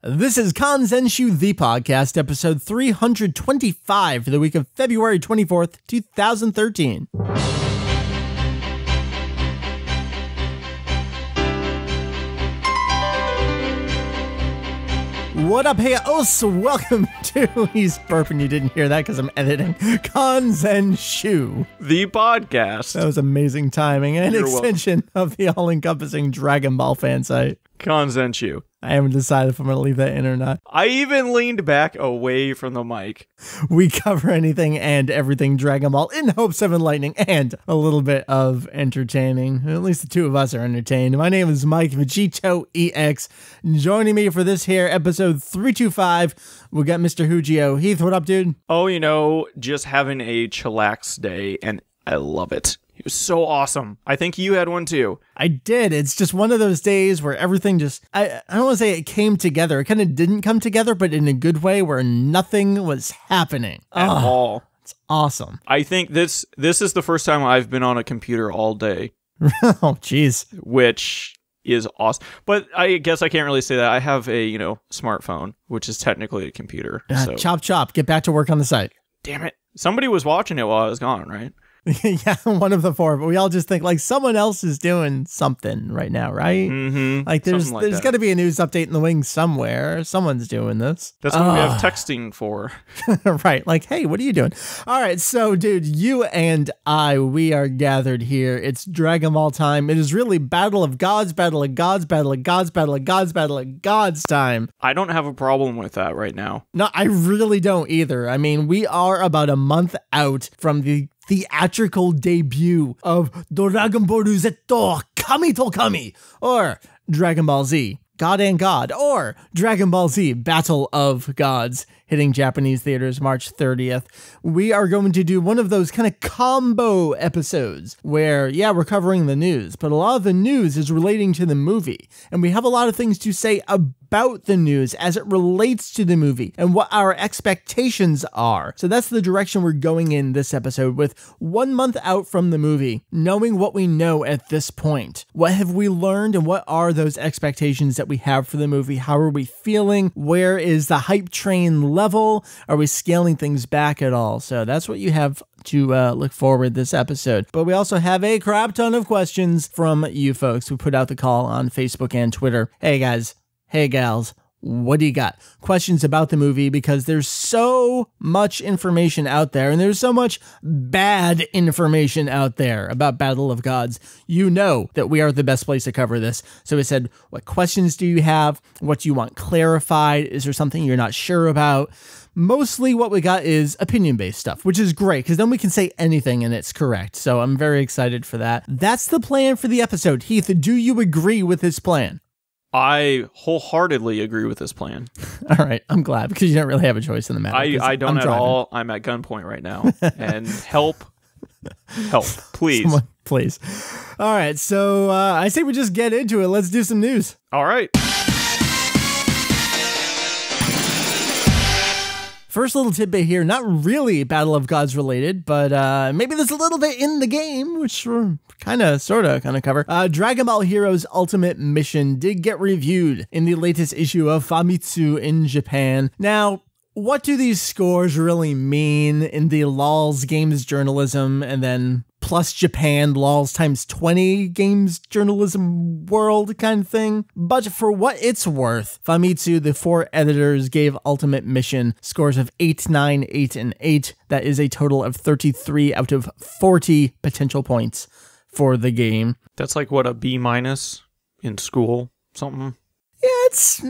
This is Kanzenshuu, the podcast, episode 325 for the week of February 24th, 2013. What up, hey, welcome to, he's burping, you didn't hear that because I'm editing, Kanzenshuu, the podcast. That was amazing timing, and an extension of the all-encompassing Dragon Ball fan site. Kanzenshuu. I haven't decided if I'm going to leave that in or not. I even leaned back away from the mic. We cover anything and everything Dragon Ball in hopes of enlightening and a little bit of entertaining. At least the two of us are entertained. My name is Mike, VegettoEX. Joining me for this here episode 325, we got Mr. Hujio. Heath, what up, dude? Oh, you know, just having a chillax day, and I love it. It was so awesome. I think you had one too. I did. It's just one of those days where everything just, I don't want to say it came together. It kind of didn't come together, but in a good way where nothing was happening. At all. It's awesome. I think this is the first time I've been on a computer all day. Oh, jeez. Which is awesome. But I guess I can't really say that. I have a, smartphone, which is technically a computer. So. Chop, chop. Get back to work on the site. Damn it. Somebody was watching it while I was gone, right? Yeah, one of the four, but we all just think like someone else is doing something right now, right? Mm-hmm. Like there's got to be a news update in the wings somewhere. Someone's doing this. That's what we have texting for. Right. Like, hey, what are you doing? All right. So, dude, you and I, we are gathered here. It's Dragon Ball time. It is really Battle of Gods, Battle of Gods, Battle of Gods, Battle of Gods, Battle of Gods time. I don't have a problem with that right now. No, I really don't either. I mean, we are about a month out from the theatrical debut of Dragon Ball Z Kami to Kami, or Dragon Ball Z God and God, or Dragon Ball Z Battle of Gods, hitting Japanese theaters March 30th. We are going to do one of those kind of combo episodes where, yeah, we're covering the news, but a lot of the news is relating to the movie, and we have a lot of things to say about the news as it relates to the movie and what our expectations are. So that's the direction we're going in this episode, with 1 month out from the movie, knowing what we know at this point. What have we learned, and what are those expectations that we have for the movie? How are we feeling? Where is the hype train level? Are we scaling things back at all? So that's what you have to look forward this episode. But we also have a crap ton of questions from you folks. We put out the call on Facebook and Twitter. Hey guys, hey gals, what do you got? Questions about the movie, because there's so much information out there, and there's so much bad information out there about Battle of Gods. You know that we are the best place to cover this. So we said, what questions do you have? What do you want clarified? Is there something you're not sure about? Mostly what we got is opinion-based stuff, which is great, because then we can say anything and it's correct. So I'm very excited for that. That's the plan for the episode. Heath, do you agree with this plan? I wholeheartedly agree with this plan. All right, I'm glad, because you don't really have a choice in the matter. I don't at all. I'm at gunpoint right now, and help, please. Someone, please. All right, so I say we just get into it. Let's do some news. All right. First little tidbit here, not really Battle of Gods related, but maybe there's a little bit in the game, which we're kind of cover. Dragon Ball Heroes Ultimate Mission did get reviewed in the latest issue of Famitsu in Japan. Now, what do these scores really mean in the LOLs games journalism and then plus Japan LOLs times 20 games journalism world kind of thing? But for what it's worth, Famitsu, the 4 editors, gave Ultimate Mission scores of 8, 9, 8, and 8. That is a total of 33 out of 40 potential points for the game. That's like, what, a B- in school? Something? Yeah, it's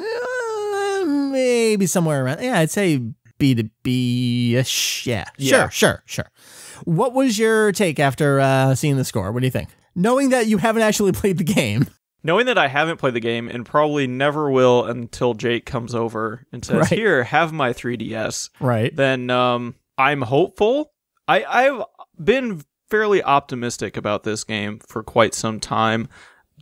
maybe somewhere around. Yeah, I'd say B to B-ish. Yeah. Sure. What was your take after seeing the score? What do you think? Knowing that you haven't actually played the game. Knowing that I haven't played the game and probably never will until Jake comes over and says, right, here, have my 3DS. Right. Then I'm hopeful. I've been fairly optimistic about this game for quite some time,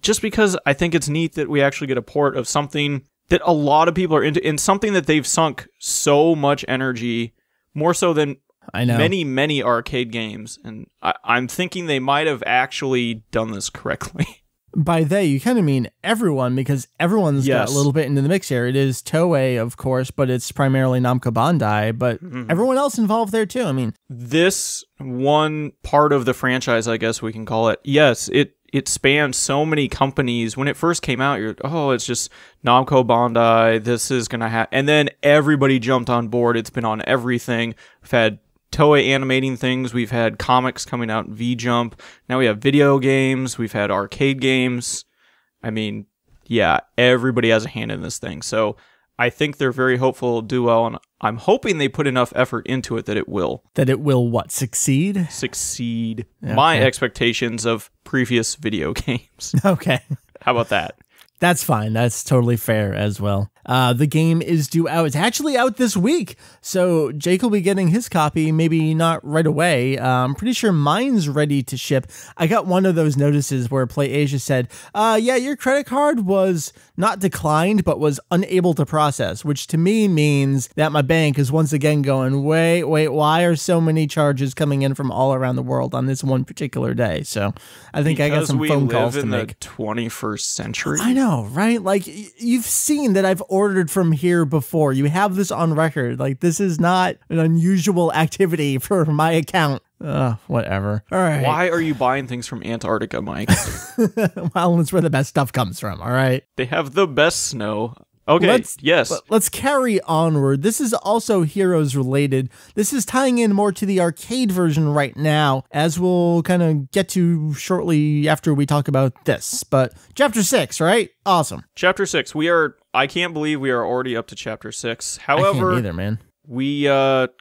just because I think it's neat that we actually get a port of something that a lot of people are into, and something that they've sunk so much energy, more so than I know many arcade games. And I'm thinking they might have actually done this correctly. By they, you kind of mean everyone, because everyone's got a little bit into the mix here. It is Toei, of course, but it's primarily Namco Bandai, but everyone else involved there too. I mean, this one part of the franchise, I guess we can call it, yes, it spans so many companies. When it first came out, it's just Namco Bandai, this is going to happen. And then everybody jumped on board. It's been on everything. We've had Toei animating things. We've had comics coming out in V-Jump. Now we have video games. We've had arcade games. I mean, yeah, everybody has a hand in this thing. So I think they're very hopeful it'll do well, and I'm hoping they put enough effort into it that it will. That it will what? Succeed? Succeed. Okay. My expectations of previous video games. Okay. How about that? That's fine. That's totally fair as well. The game is due out. It's actually out this week. So Jake will be getting his copy, maybe not right away. I'm pretty sure mine's ready to ship. I got one of those notices where PlayAsia said, yeah, your credit card was not declined, but was unable to process, which to me means that my bank is once again going, wait, why are so many charges coming in from all around the world on this one particular day? So I think I got some phone calls to make. Because we live in the 21st century. I know, right? Like, you've seen that I've ordered from here before. You have this on record. Like, this is not an unusual activity for my account. Whatever. All right. Why are you buying things from Antarctica, Mike? Well, it's where the best stuff comes from, all right? They have the best snow. Okay, Let's carry onward. This is also Heroes related. This is tying in more to the arcade version right now, as we'll kind of get to shortly after we talk about this. But Chapter 6, right? Awesome. Chapter 6. I can't believe we are already up to Chapter 6. I However, can't either, man. We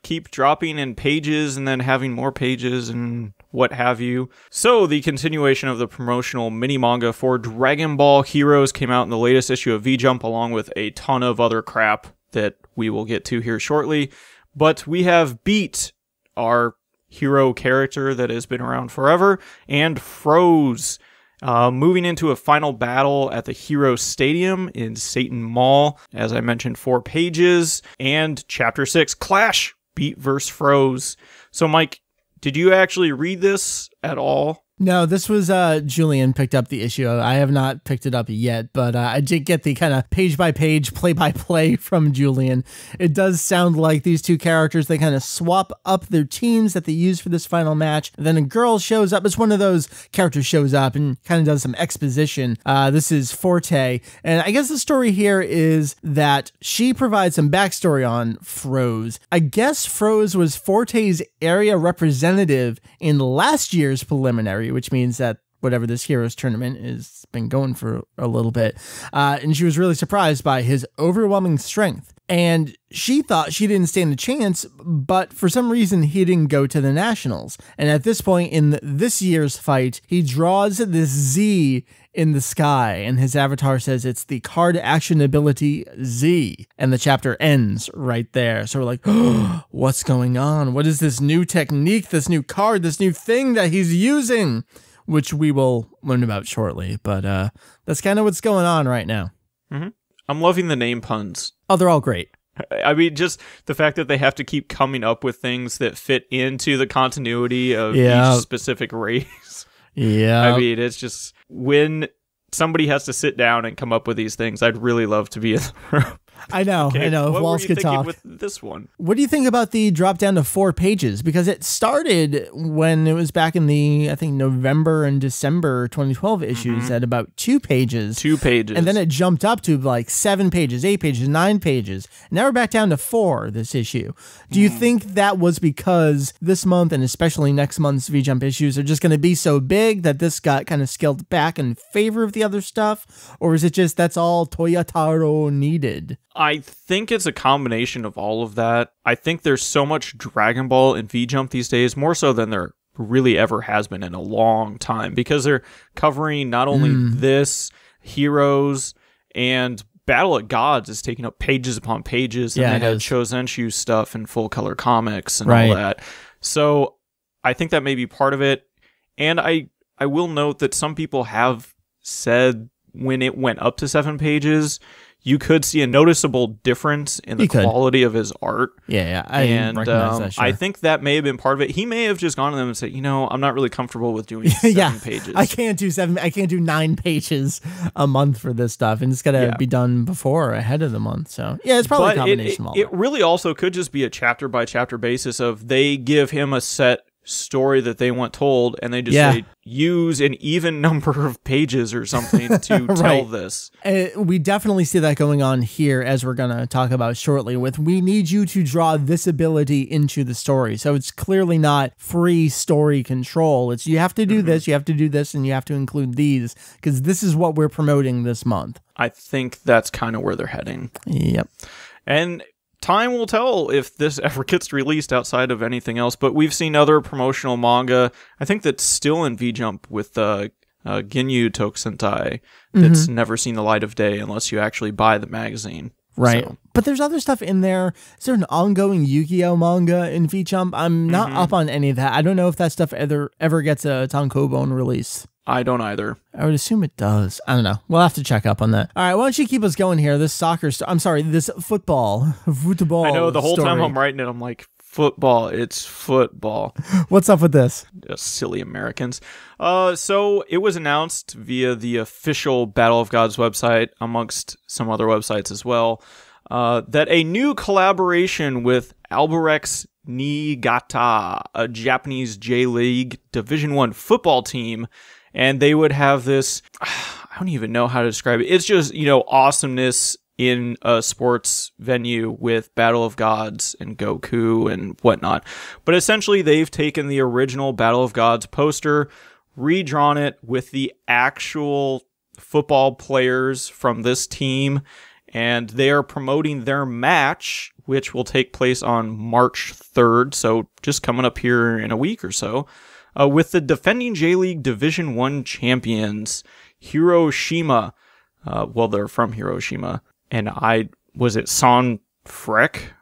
keep dropping in pages and then having more pages and what have you. So the continuation of the promotional mini manga for Dragon Ball Heroes came out in the latest issue of V-Jump, along with a ton of other crap that we will get to here shortly. But we have Beat, our hero character that has been around forever, and Froze, moving into a final battle at the Hero Stadium in Satan Mall. As I mentioned, 4 pages. And Chapter 6, Clash, Beat vs. Froze. So, Mike, did you actually read this at all? No, this was Julian picked up the issue. I have not picked it up yet, but I did get the kind of page-by-page, play-by-play from Julian. It does sound like these two characters, they kind of swap up their teams that they use for this final match. And then a girl shows up. It's one of those characters shows up and kind of does some exposition. This is Forte. And I guess the story here is that she provides some backstory on Froze. I guess Froze was Forte's area representative in last year's preliminary, which means that whatever this Heroes tournament has been going for a little bit. And she was really surprised by his overwhelming strength. And she thought she didn't stand a chance, but for some reason he didn't go to the Nationals. And at this point in this year's fight, he draws this Z in the sky, and his avatar says it's the card action ability Z. And the chapter ends right there. So we're like, oh, what's going on? What is this new technique, this new card, this new thing that he's using? Which we will learn about shortly. But that's kind of what's going on right now. Mm-hmm. I'm loving the name puns. Oh, they're all great. I mean, just the fact that they have to keep coming up with things that fit into the continuity of each specific race. Yeah. I mean, it's just when somebody has to sit down and come up with these things, I'd really love to be in the room. I know. Okay, I know. What Walls were you could thinking talk. with this one? What do you think about the drop down to 4 pages? Because it started when it was back in the, I think, November and December 2012 issues at about 2 pages. 2 pages. And then it jumped up to like 7 pages, 8 pages, 9 pages. Now we're back down to 4 this issue. Do you think that was because this month and especially next month's V-Jump issues are just going to be so big that this got kind of scaled back in favor of the other stuff? Or is it just that's all Toyotaro needed? I think it's a combination of all of that. I think there's so much Dragon Ball in V-Jump these days, more so than there really ever has been in a long time, because they're covering not only this, Heroes, and Battle at Gods is taking up pages upon pages, and then Kanzenshuu stuff and full color comics and all that. So I think that may be part of it. And I will note that some people have said when it went up to 7 pages, you could see a noticeable difference in the quality of his art. Yeah, I recognize that. Sure. I think that may have been part of it. He may have just gone to them and said, I'm not really comfortable with doing 7 pages. I can't do 9 pages a month for this stuff, and it's got to be done ahead of the month. So yeah, it's probably a combination of all that. It really also could just be a chapter by chapter basis of they give him a set story that they want told, and they just say use an even number of pages or something to tell this. We definitely see that going on here, as we're going to talk about shortly, with we need you to draw this ability into the story. So it's clearly not free story control. It's you have to do this, you have to do this, and you have to include these, because this is what we're promoting this month. I think that's kind of where they're heading. Yep. And time will tell if this ever gets released outside of anything else, but we've seen other promotional manga, I think that's still in V-Jump with Ginyu Tokusentai that's never seen the light of day unless you actually buy the magazine. Right. So. But there's other stuff in there. Is there an ongoing Yu-Gi-Oh manga in V-Jump? I'm not up on any of that. I don't know if that stuff ever gets a Tankobon release. I don't either. I would assume it does. I don't know. We'll have to check up on that. All right, why don't you keep us going here? This this football. I know, the whole time I'm writing it, I'm like, football. It's football. What's up with this? Just silly Americans. So it was announced via the official Battle of Gods website, amongst some other websites as well, that a new collaboration with Albirex Niigata, a Japanese J-League Division I football team, and they would have this, I don't even know how to describe it. It's just, awesomeness in a sports venue with Battle of Gods and Goku and whatnot. But essentially, they've taken the original Battle of Gods poster, redrawn it with the actual football players from this team, and they are promoting their match, which will take place on March 3rd, so just coming up here in a week or so, with the defending J-League Division I champions, Hiroshima. Well, they're from Hiroshima. And was it Sanfrecce?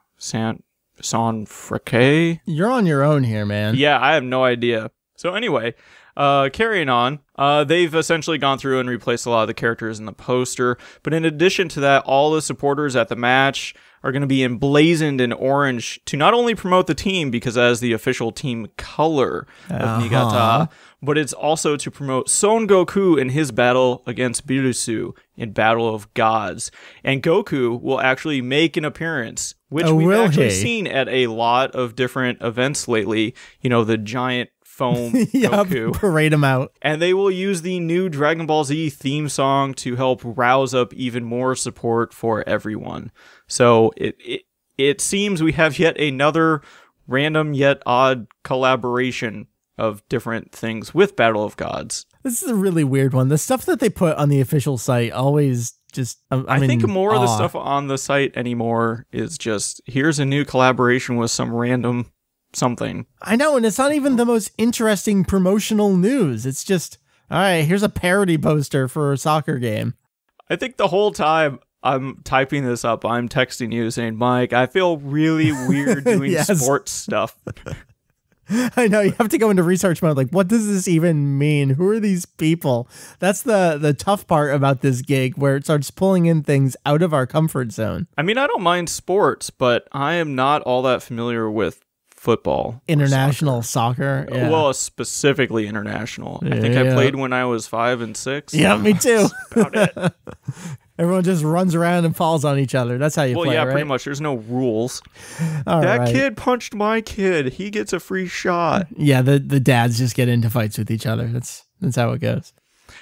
Sanfrecce? You're on your own here, man. Yeah, I have no idea. So anyway, carrying on, they've essentially gone through and replaced a lot of the characters in the poster. But in addition to that, all the supporters at the match are going to be emblazoned in orange to not only promote the team, because that is the official team color of Niigata, but it's also to promote Son Goku in his battle against Birusu in Battle of Gods. And Goku will actually make an appearance, which we've actually seen at a lot of different events lately. The giant foam Goku. Parade him out. And they will use the new Dragon Ball Z theme song to help rouse up even more support for everyone. So it seems we have yet another random yet odd collaboration of different things with Battle of Gods. This is a really weird one. The stuff that they put on the official site always just... I think more of the stuff on the site anymore is just, here's a new collaboration with some random something. I know, and it's not even the most interesting promotional news. It's just, all right, here's a parody poster for a soccer game. I think the whole time I'm typing this up, I'm texting you saying, Mike, I feel really weird doing sports stuff. I know, you have to go into research mode, like, what does this even mean? Who are these people? That's the tough part about this gig, where it starts pulling in things out of our comfort zone. I mean, I don't mind sports, but I am not all that familiar with football. International soccer. Yeah. Well, specifically international. I think I played when I was 5 and 6. Yeah, me too. That's about it. Everyone just runs around and falls on each other. That's how you play, Well, yeah, right? pretty much. There's no rules. That kid punched my kid. He gets a free shot. Yeah, the dads just get into fights with each other. That's how it goes.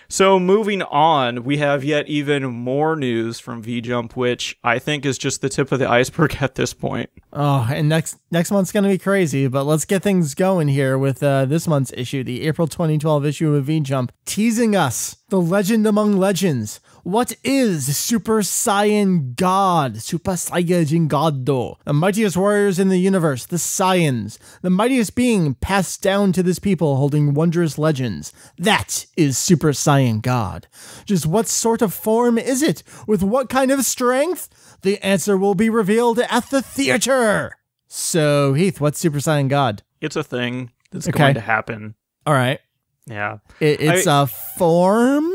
So moving on, we have yet even more news from V-Jump, which I think is just the tip of the iceberg at this point. Oh, and next month's going to be crazy, but let's get things going here with this month's issue, the April 2012 issue of V-Jump, teasing us, the legend among legends. What is Super Saiyan God? Super Saiyajin God-do. The mightiest warriors in the universe, the Saiyans. The mightiest being passed down to this people holding wondrous legends. That is Super Saiyan God. Just what sort of form is it? With what kind of strength? The answer will be revealed at the theater. So, Heath, what's Super Saiyan God? It's a thing that's going to happen. All right. Yeah. It's a form?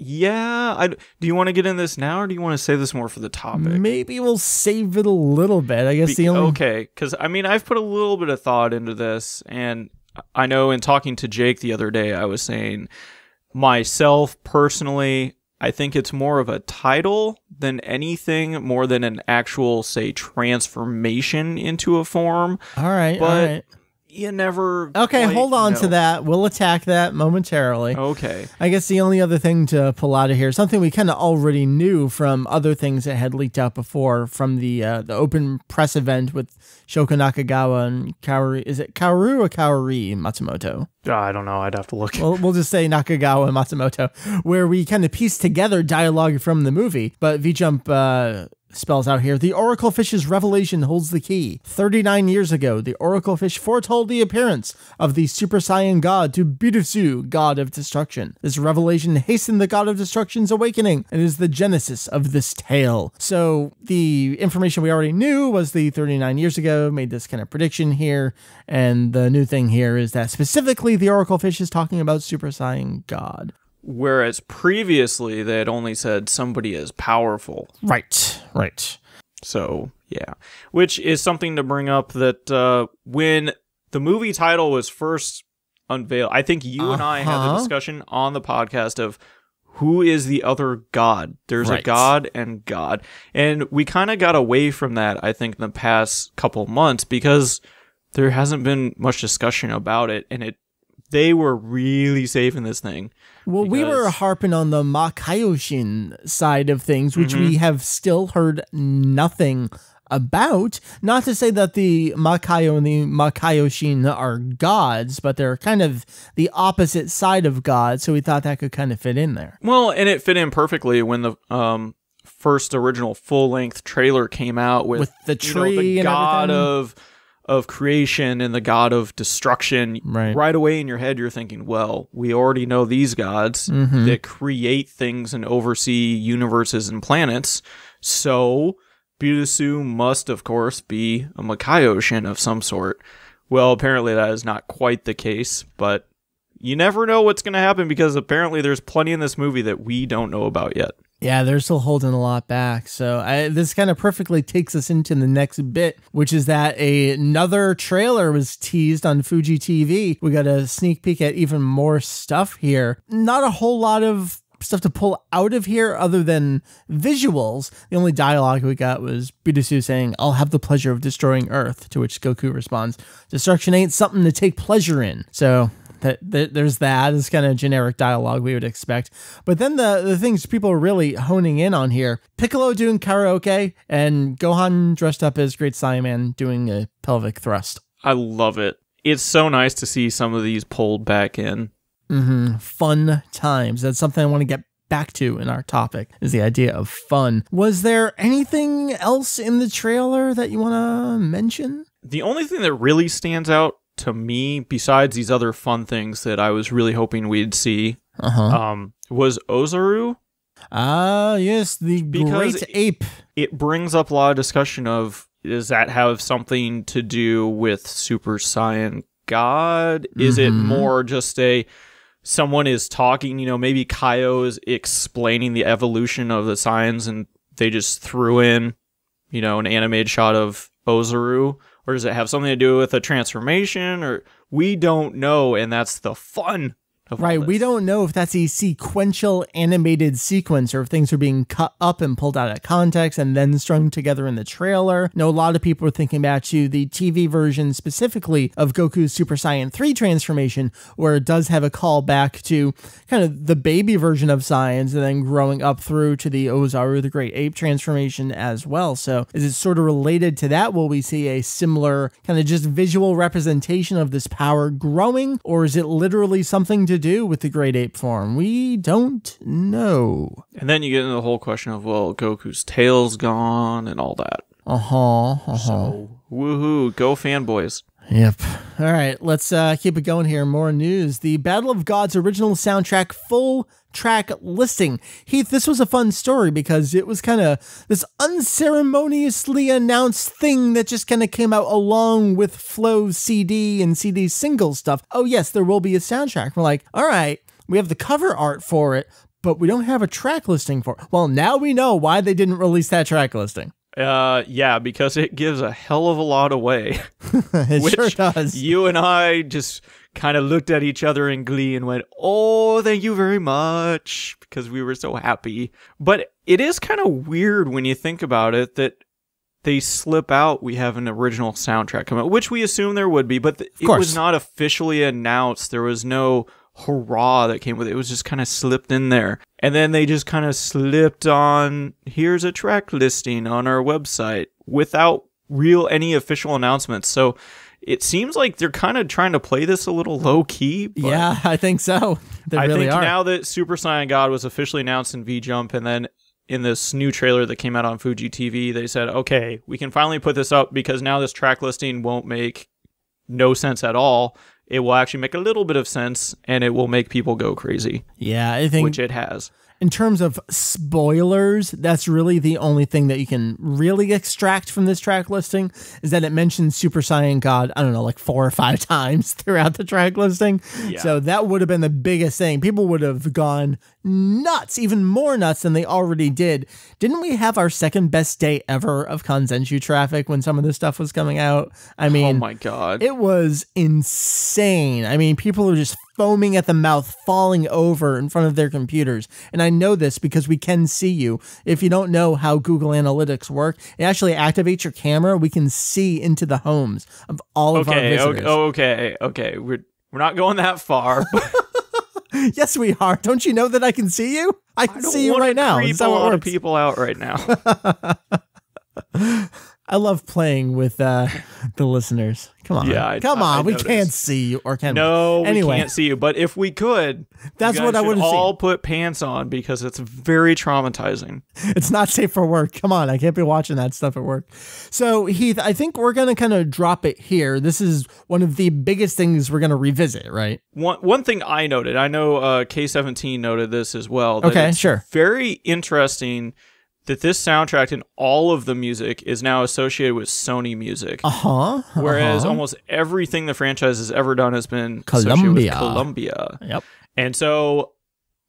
Yeah. Do you want to get in this now, or do you want to save this more for the topic? Maybe we'll save it a little bit. I guess Okay, because I mean, I've put a little bit of thought into this, and I know in talking to Jake the other day, I was saying myself personally, I think it's more of a title than anything, more than an actual, say, transformation into a form. All right, but all right. You never. Okay, hold on to that. We'll attack that momentarily. Okay. I guess the only other thing to pull out of here, something we kind of already knew from other things that had leaked out before, from the open press event with Shoko Nakagawa and Kaori. Is it Kaoru or Kaori Matsumoto? I don't know. I'd have to look. Well, we'll just say Nakagawa and Matsumoto, where we kind of pieced together dialogue from the movie. But V-Jump spells out here, the Oracle Fish's revelation holds the key. 39 years ago, the Oracle Fish foretold the appearance of the Super Saiyan God to Birusu, God of Destruction. This revelation hastened the God of Destruction's awakening and is the genesis of this tale. So the information we already knew was the 39 years ago made this kind of prediction here, and the new thing here is that specifically the Oracle Fish is talking about Super Saiyan God. Whereas previously they had only said somebody as powerful. Right. So, yeah. Which is something to bring up that when the movie title was first unveiled, I think you and I had the discussion on the podcast of who is the other god. There's a god and god. And we kind of got away from that, I think, in the past couple months because there hasn't been much discussion about it. And they were really saving this thing. Well, we were harping on the Makaioshin side of things, which we have still heard nothing about. Not to say that the Makaio and the Makaioshin are gods, but they're kind of the opposite side of God, so we thought that could kind of fit in there. Well, and it fit in perfectly when the first original full-length trailer came out with the tree, the and god everything. of creation and the god of destruction. Right away in your head, you're thinking, well, we already know these gods that create things and oversee universes and planets. So Birusu must, of course, be a Makaioshin of some sort. Well, apparently that is not quite the case, but you never know what's going to happen because apparently there's plenty in this movie that we don't know about yet. Yeah, they're still holding a lot back. So this kind of perfectly takes us into the next bit, which is that another trailer was teased on Fuji TV. We got a sneak peek at even more stuff here. Not a whole lot of stuff to pull out of here other than visuals. The only dialogue we got was Birusu saying, "I'll have the pleasure of destroying Earth," to which Goku responds, "Destruction ain't something to take pleasure in." So there's that. It's kind of generic dialogue we would expect. But then the things people are really honing in on here, Piccolo doing karaoke and Gohan dressed up as Great Saiyaman doing a pelvic thrust. I love it. It's so nice to see some of these pulled back in. Fun times. That's something I want to get back to in our topic, is the idea of fun. Was there anything else in the trailer that you want to mention? The only thing that really stands out to me, besides these other fun things that I was really hoping we'd see, was Ozaru. Yes, the great ape. It brings up a lot of discussion of, does that have something to do with Super Saiyan God? Is it more just someone is talking, maybe Kaio is explaining the evolution of the Saiyans and they just threw in, an animated shot of Ozaru? Or does it have something to do with a transformation? Or we don't know, and that's the fun of all this. We don't know if that's a sequential animated sequence or if things are being cut up and pulled out of context and then strung together in the trailer. A lot of people are thinking back to the TV version specifically of Goku's Super Saiyan 3 transformation, where it does have a call back to kind of the baby version of Saiyans and then growing up through to the Ozaru, the Great Ape transformation as well. So is it sort of related to that? Will we see a similar kind of just visual representation of this power growing, or is it literally something to do with the Great Ape form? We don't know. And then you get into the whole question of, well, Goku's tail's gone and all that. So, woohoo, go fanboys. Yep. All right, let's keep it going here. More news. The Battle of Gods original soundtrack full track listing. Heath, this was a fun story because it was kind of this unceremoniously announced thing that just kind of came out along with Flow's CD and CD single stuff. Oh yes, there will be a soundtrack. We're like, all right, we have the cover art for it, but we don't have a track listing for it. Well, now we know why they didn't release that track listing. Yeah, because it gives a hell of a lot away. It which sure does. You and I just kind of looked at each other in glee and went, oh, thank you very much, because we were so happy. But it is kind of weird when you think about it that they slip out we have an original soundtrack coming out, which we assume there would be, but it was not officially announced. There was no hurrah that came with it. It was just kind of slipped in there. And then they just kind of slipped on, here's a track listing on our website without any official announcements. So it seems like they're kind of trying to play this a little low key. But yeah, I think so. I think now that Super Saiyan God was officially announced in V-Jump, and then in this new trailer that came out on Fuji TV, they said, okay, we can finally put this up because now this track listing won't make no sense at all. It will actually make a little bit of sense, and it will make people go crazy. Yeah, I think... which it has. In terms of spoilers, that's really the only thing that you can really extract from this track listing, is that it mentions Super Saiyan God, I don't know, like 4 or 5 times throughout the track listing. Yeah. So that would have been the biggest thing. People would have gone nuts, even more nuts than they already did. Didn't we have our second best day ever of Kanzenshuu traffic when some of this stuff was coming out? I mean, oh my God. It was insane. I mean, people were just foaming at the mouth, falling over in front of their computers. And I know this because we can see you. If you don't know how Google Analytics work, it actually activates your camera. We can see into the homes of all of our visitors. Okay. We're not going that far. Yes, we are. Don't you know that I can see you? I can see you right now. Creep a lot of people out right now. I love playing with the listeners. Come on. Yeah, Come on. We can't see you, or can we? No, anyway. We can't see you. But if we could, that's what I would all put pants on because it's very traumatizing. It's not safe for work. Come on. I can't be watching that stuff at work. So, Heath, I think we're going to kind of drop it here. This is one of the biggest things we're going to revisit, right? One thing I noted, I know K17 noted this as well. Okay, sure. Very interesting that this soundtrack and all of the music is now associated with Sony music. Whereas almost everything the franchise has ever done has been associated with Columbia. Yep. And so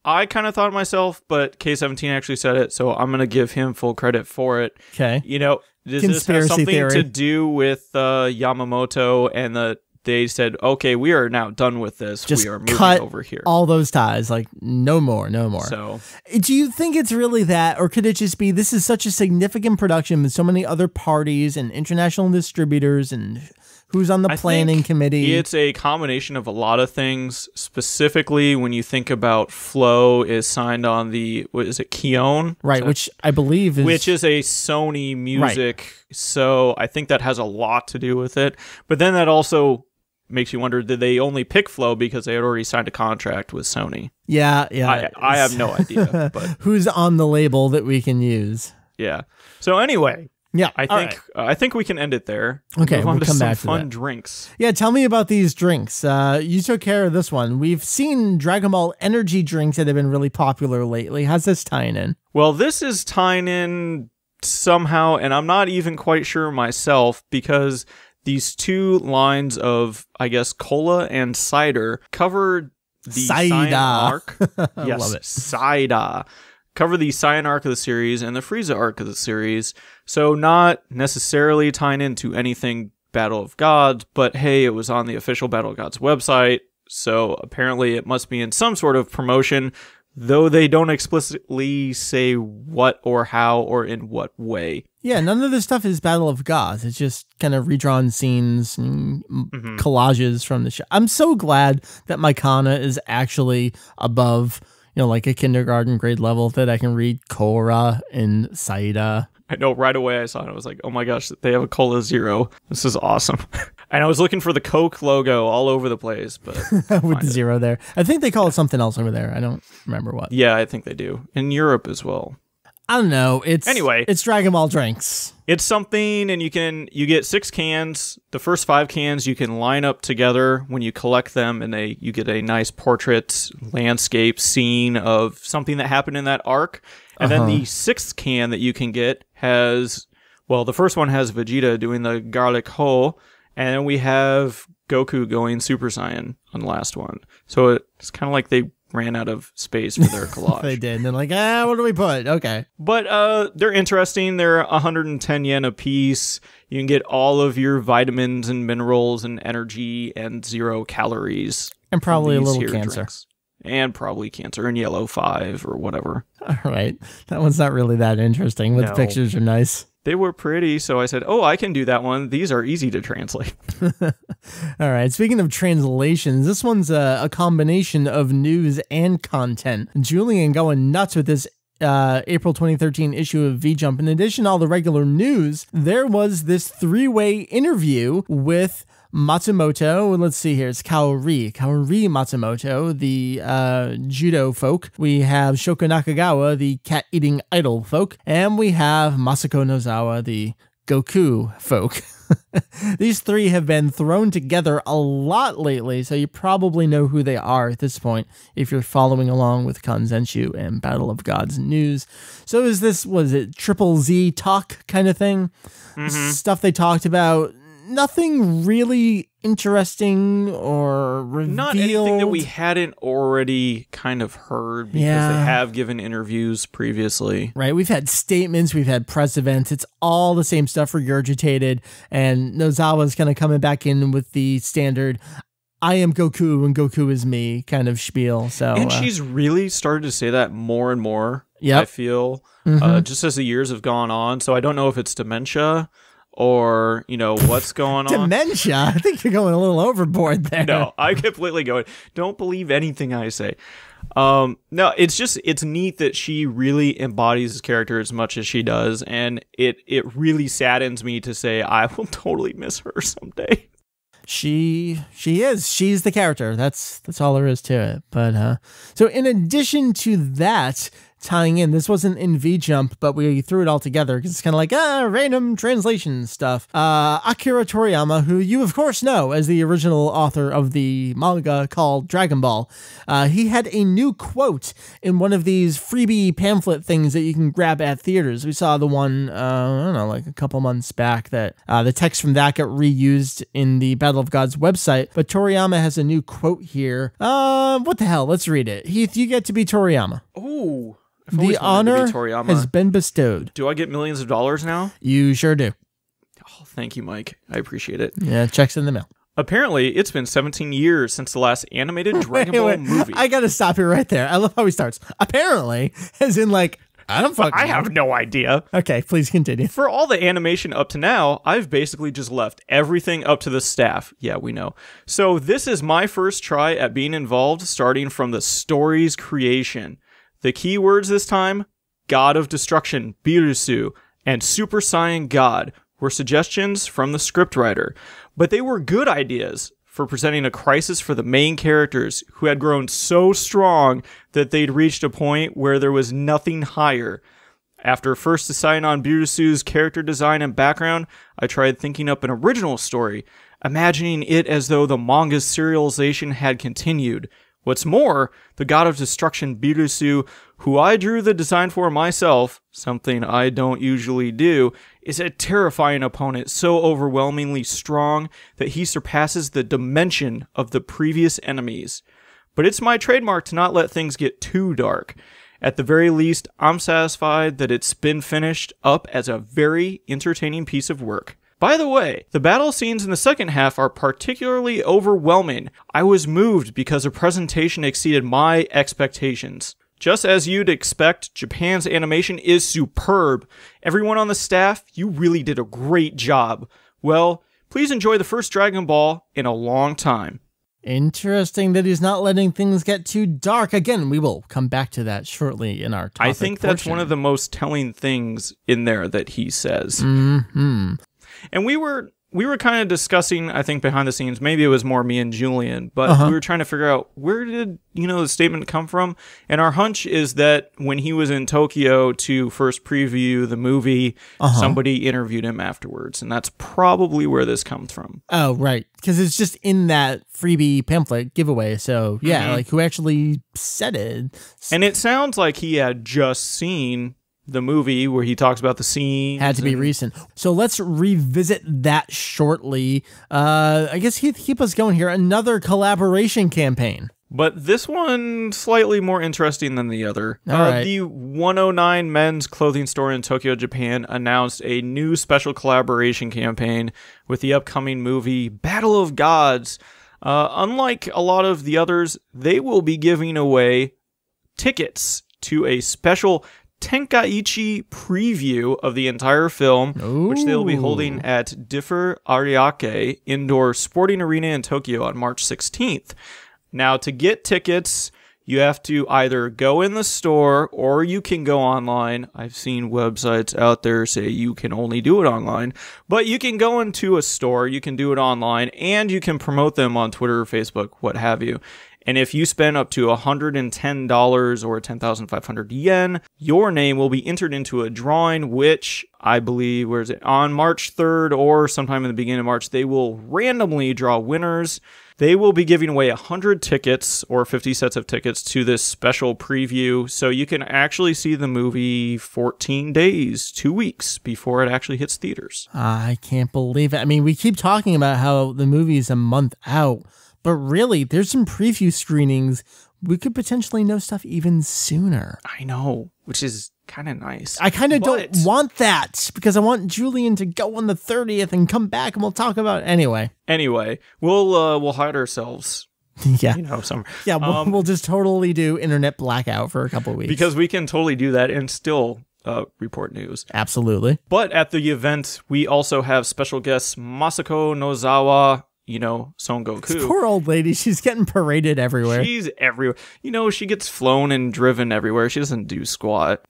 I kind of thought to myself, but K17 actually said it, so I'm going to give him full credit for it. Okay. You know, does this have something to do with Yamamoto and they said, okay, we are now done with this. Just we are moving cut over here. All those ties. Like, no more. So, do you think it's really that, or could it just be this is such a significant production with so many other parties and international distributors and who's on the planning committee? It's a combination of a lot of things. Specifically, when you think about Flow is signed on the, what is it, Keone? Right, which I believe is... Which is a Sony music. Right. So I think that has a lot to do with it. But then that also makes you wonder, did they only pick Flow because they had already signed a contract with Sony? Yeah. I have no idea. But who's on the label that we can use? Yeah. So anyway... Yeah, I think we can end it there. Okay, we'll come back to fun drinks. Yeah, tell me about these drinks. You took care of this one. We've seen Dragon Ball energy drinks that have been really popular lately. How's this tying in? Well, this is tying in somehow, and I'm not even quite sure myself, because these two lines of, I guess, cola and cider cover the Saiyan arc. Yes, love it. Cider. Cover the Saiyan arc of the series and the Frieza arc of the series. So not necessarily tying into anything Battle of Gods, but hey, it was on the official Battle of Gods website, so apparently it must be in some sort of promotion, though they don't explicitly say what or how or in what way. Yeah, none of this stuff is Battle of Gods. It's just kind of redrawn scenes and collages from the show. I'm so glad that my kana is actually above, like a kindergarten grade level, that I can read Korra and Saida. I know, right away I saw it. I was like, oh my gosh, they have a Cola Zero. This is awesome. And I was looking for the Coke logo all over the place, but with the zero there. I think they call it something else over there. I don't remember what. Yeah, I think they do. In Europe as well. I don't know. Anyway, it's Dragon Ball drinks. It's something, and you get 6 cans. The first 5 cans you can line up together when you collect them, and you get a nice portrait landscape scene of something that happened in that arc. And then the 6th can that you can get has, well, the first one has Vegeta doing the garlic ho, and then we have Goku going Super Saiyan on the last one. So it's kind of like they ran out of space for their collage. They did. And they're like, what do we put? Okay. But they're interesting. They're 110 yen a piece. You can get all of your vitamins and minerals and energy and 0 calories. And probably a little cancer. Drinks. And probably cancer and yellow 5 or whatever. All right. That one's not really that interesting, but the pictures are nice. They were pretty, so I said, I can do that one. These are easy to translate. All right. Speaking of translations, this one's a combination of news and content. Julian going nuts with this April 2013 issue of V-Jump. In addition to all the regular news, there was this 3-way interview with Matsumoto. Let's see here. It's Kaori Matsumoto, the judo folk. We have Shoko Nakagawa, the cat-eating idol folk. And we have Masako Nozawa, the Goku folk. These 3 have been thrown together a lot lately, so you probably know who they are at this point if you're following along with Kanzenshuu and Battle of Gods news. So was it Triple Z talk kind of thing? Stuff they talked about. Nothing really interesting or revealed. Not anything that we hadn't already kind of heard because they have given interviews previously. Right. We've had statements. We've had press events. It's all the same stuff regurgitated. And Nozawa's kind of coming back in with the standard, I am Goku and Goku is me kind of spiel. So, and she's really started to say that more and more, I feel, just as the years have gone on. So I don't know if it's dementia or, what's going on. Dementia? I think you're going a little overboard there. No, I'm completely going, don't believe anything I say. No, it's neat that she really embodies his character as much as she does, and it really saddens me to say I will totally miss her someday. She's the character. That's all there is to it. But so in addition to that, tying in, this wasn't in V-Jump, but we threw it all together because it's kind of like random translation stuff. Akira Toriyama, who you of course know as the original author of the manga called Dragon Ball, he had a new quote in one of these freebie pamphlet things that you can grab at theaters. We saw the one, I don't know, like a couple months back that the text from that got reused in the Battle of Gods website, but Toriyama has a new quote here. What the hell? Let's read it. Heath, you get to be Toriyama. Ooh. The honor has been bestowed. Do I get millions of dollars now? You sure do. Oh, thank you, Mike. I appreciate it. Yeah, checks in the mail. Apparently, it's been 17 years since the last animated Dragon Ball movie. I gotta stop you right there. I love how he starts. Apparently, as in like, I don't fucking know. I have no idea. Okay, please continue. For all the animation up to now, I've basically just left everything up to the staff. Yeah, we know. So this is my first try at being involved, starting from the story's creation. The key words this time, God of Destruction, Birusu, and Super Saiyan God were suggestions from the scriptwriter, but they were good ideas for presenting a crisis for the main characters who had grown so strong that they'd reached a point where there was nothing higher. After first deciding on Birusu's character design and background, I tried thinking up an original story, imagining it as though the manga's serialization had continued. What's more, the God of Destruction Birusu, who I drew the design for myself, something I don't usually do, is a terrifying opponent so overwhelmingly strong that he surpasses the dimension of the previous enemies. But it's my trademark to not let things get too dark. At the very least, I'm satisfied that it's been finished up as a very entertaining piece of work. By the way, the battle scenes in the second half are particularly overwhelming. I was moved because the presentation exceeded my expectations. Just as you'd expect, Japan's animation is superb. Everyone on the staff, you really did a great job. Well, please enjoy the first Dragon Ball in a long time. Interesting that he's not letting things get too dark. Again, we will come back to that shortly in our topic I think that's one of the most telling things in there that he says. Mm-hmm. And we were kind of discussing, I think, behind the scenes, maybe it was more me and Julian, but we were trying to figure out where did, the statement come from? And our hunch is that when he was in Tokyo to first preview the movie, somebody interviewed him afterwards. And that's probably where this comes from. Oh, right. Because it's just in that freebie pamphlet giveaway. So, yeah, like who actually said it? And it sounds like he had just seen the movie where he talks about the scene. Had to be recent. So let's revisit that shortly. I guess keep us going here. Another collaboration campaign. But this one slightly more interesting than the other. All right. The 109 men's clothing store in Tokyo, Japan announced a new special collaboration campaign with the upcoming movie Battle of Gods. Unlike a lot of the others, they will be giving away tickets to a special Tenkaichi preview of the entire film, which they'll be holding at Differ Ariake Indoor Sporting Arena in Tokyo on March 16th. Now, to get tickets, you have to either go in the store or you can go online. I've seen websites out there say you can only do it online, but you can go into a store, you can do it online, and you can promote them on Twitter, Facebook, what have you. And if you spend up to $110 or 10,500 yen, your name will be entered into a drawing, which I believe, on March 3rd or sometime in the beginning of March, they will randomly draw winners. They will be giving away 100 tickets or 50 sets of tickets to this special preview, so you can actually see the movie 14 days, 2 weeks before it actually hits theaters. I can't believe it. I mean, we keep talking about how the movie is a month out, but really, there's some preview screenings. We could potentially know stuff even sooner. I know, which is kind of nice. I kind of don't want that because I want Julian to go on the 30th and come back and we'll talk about it anyway. We'll hide ourselves. Yeah. We'll just totally do internet blackout for a couple of weeks. Because we can totally do that and still report news. Absolutely. But at the event, we also have special guests Masako Nozawa, Son Goku. This poor old lady, she's getting paraded everywhere. She's everywhere. She gets flown and driven everywhere. She doesn't do squat,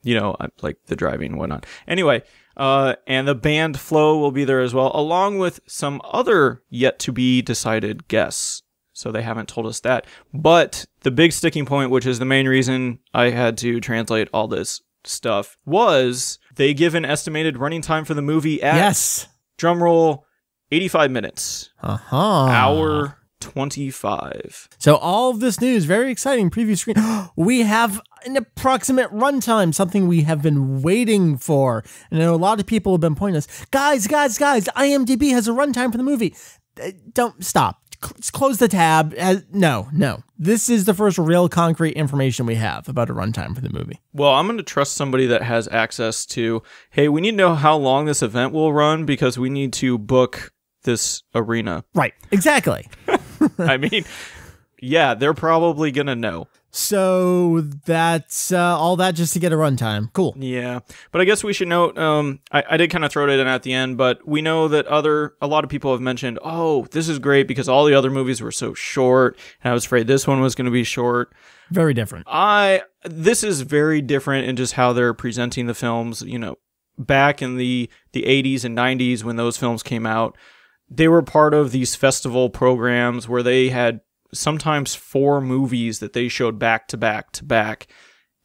like the driving and whatnot. Anyway, and the band Flow will be there as well, along with some other yet-to-be-decided guests. So they haven't told us that. But the big sticking point, which is the main reason I had to translate all this stuff, was they give an estimated running time for the movie at, drumroll, 85 minutes. Hour 25. So all of this news, very exciting preview screen. We have an approximate runtime, something we have been waiting for. And I know a lot of people have been pointing us, guys, IMDb has a runtime for the movie. Don't stop. Close the tab. No. This is the first real concrete information we have about a runtime for the movie. Well, I'm going to trust somebody that has access to, hey, we need to know how long this event will run because we need to book this arena. Right, exactly. I mean, yeah, they're probably going to know. So that's all that just to get a runtime. Cool. Yeah, but I guess we should note, I did kind of throw it in at the end, but we know that a lot of people have mentioned, oh, this is great because all the other movies were so short, and I was afraid this one was going to be short. Very different. This is very different in just how they're presenting the films. Back in the 80s and 90s when those films came out, they were part of these festival programs where they had sometimes 4 movies that they showed back to back to back,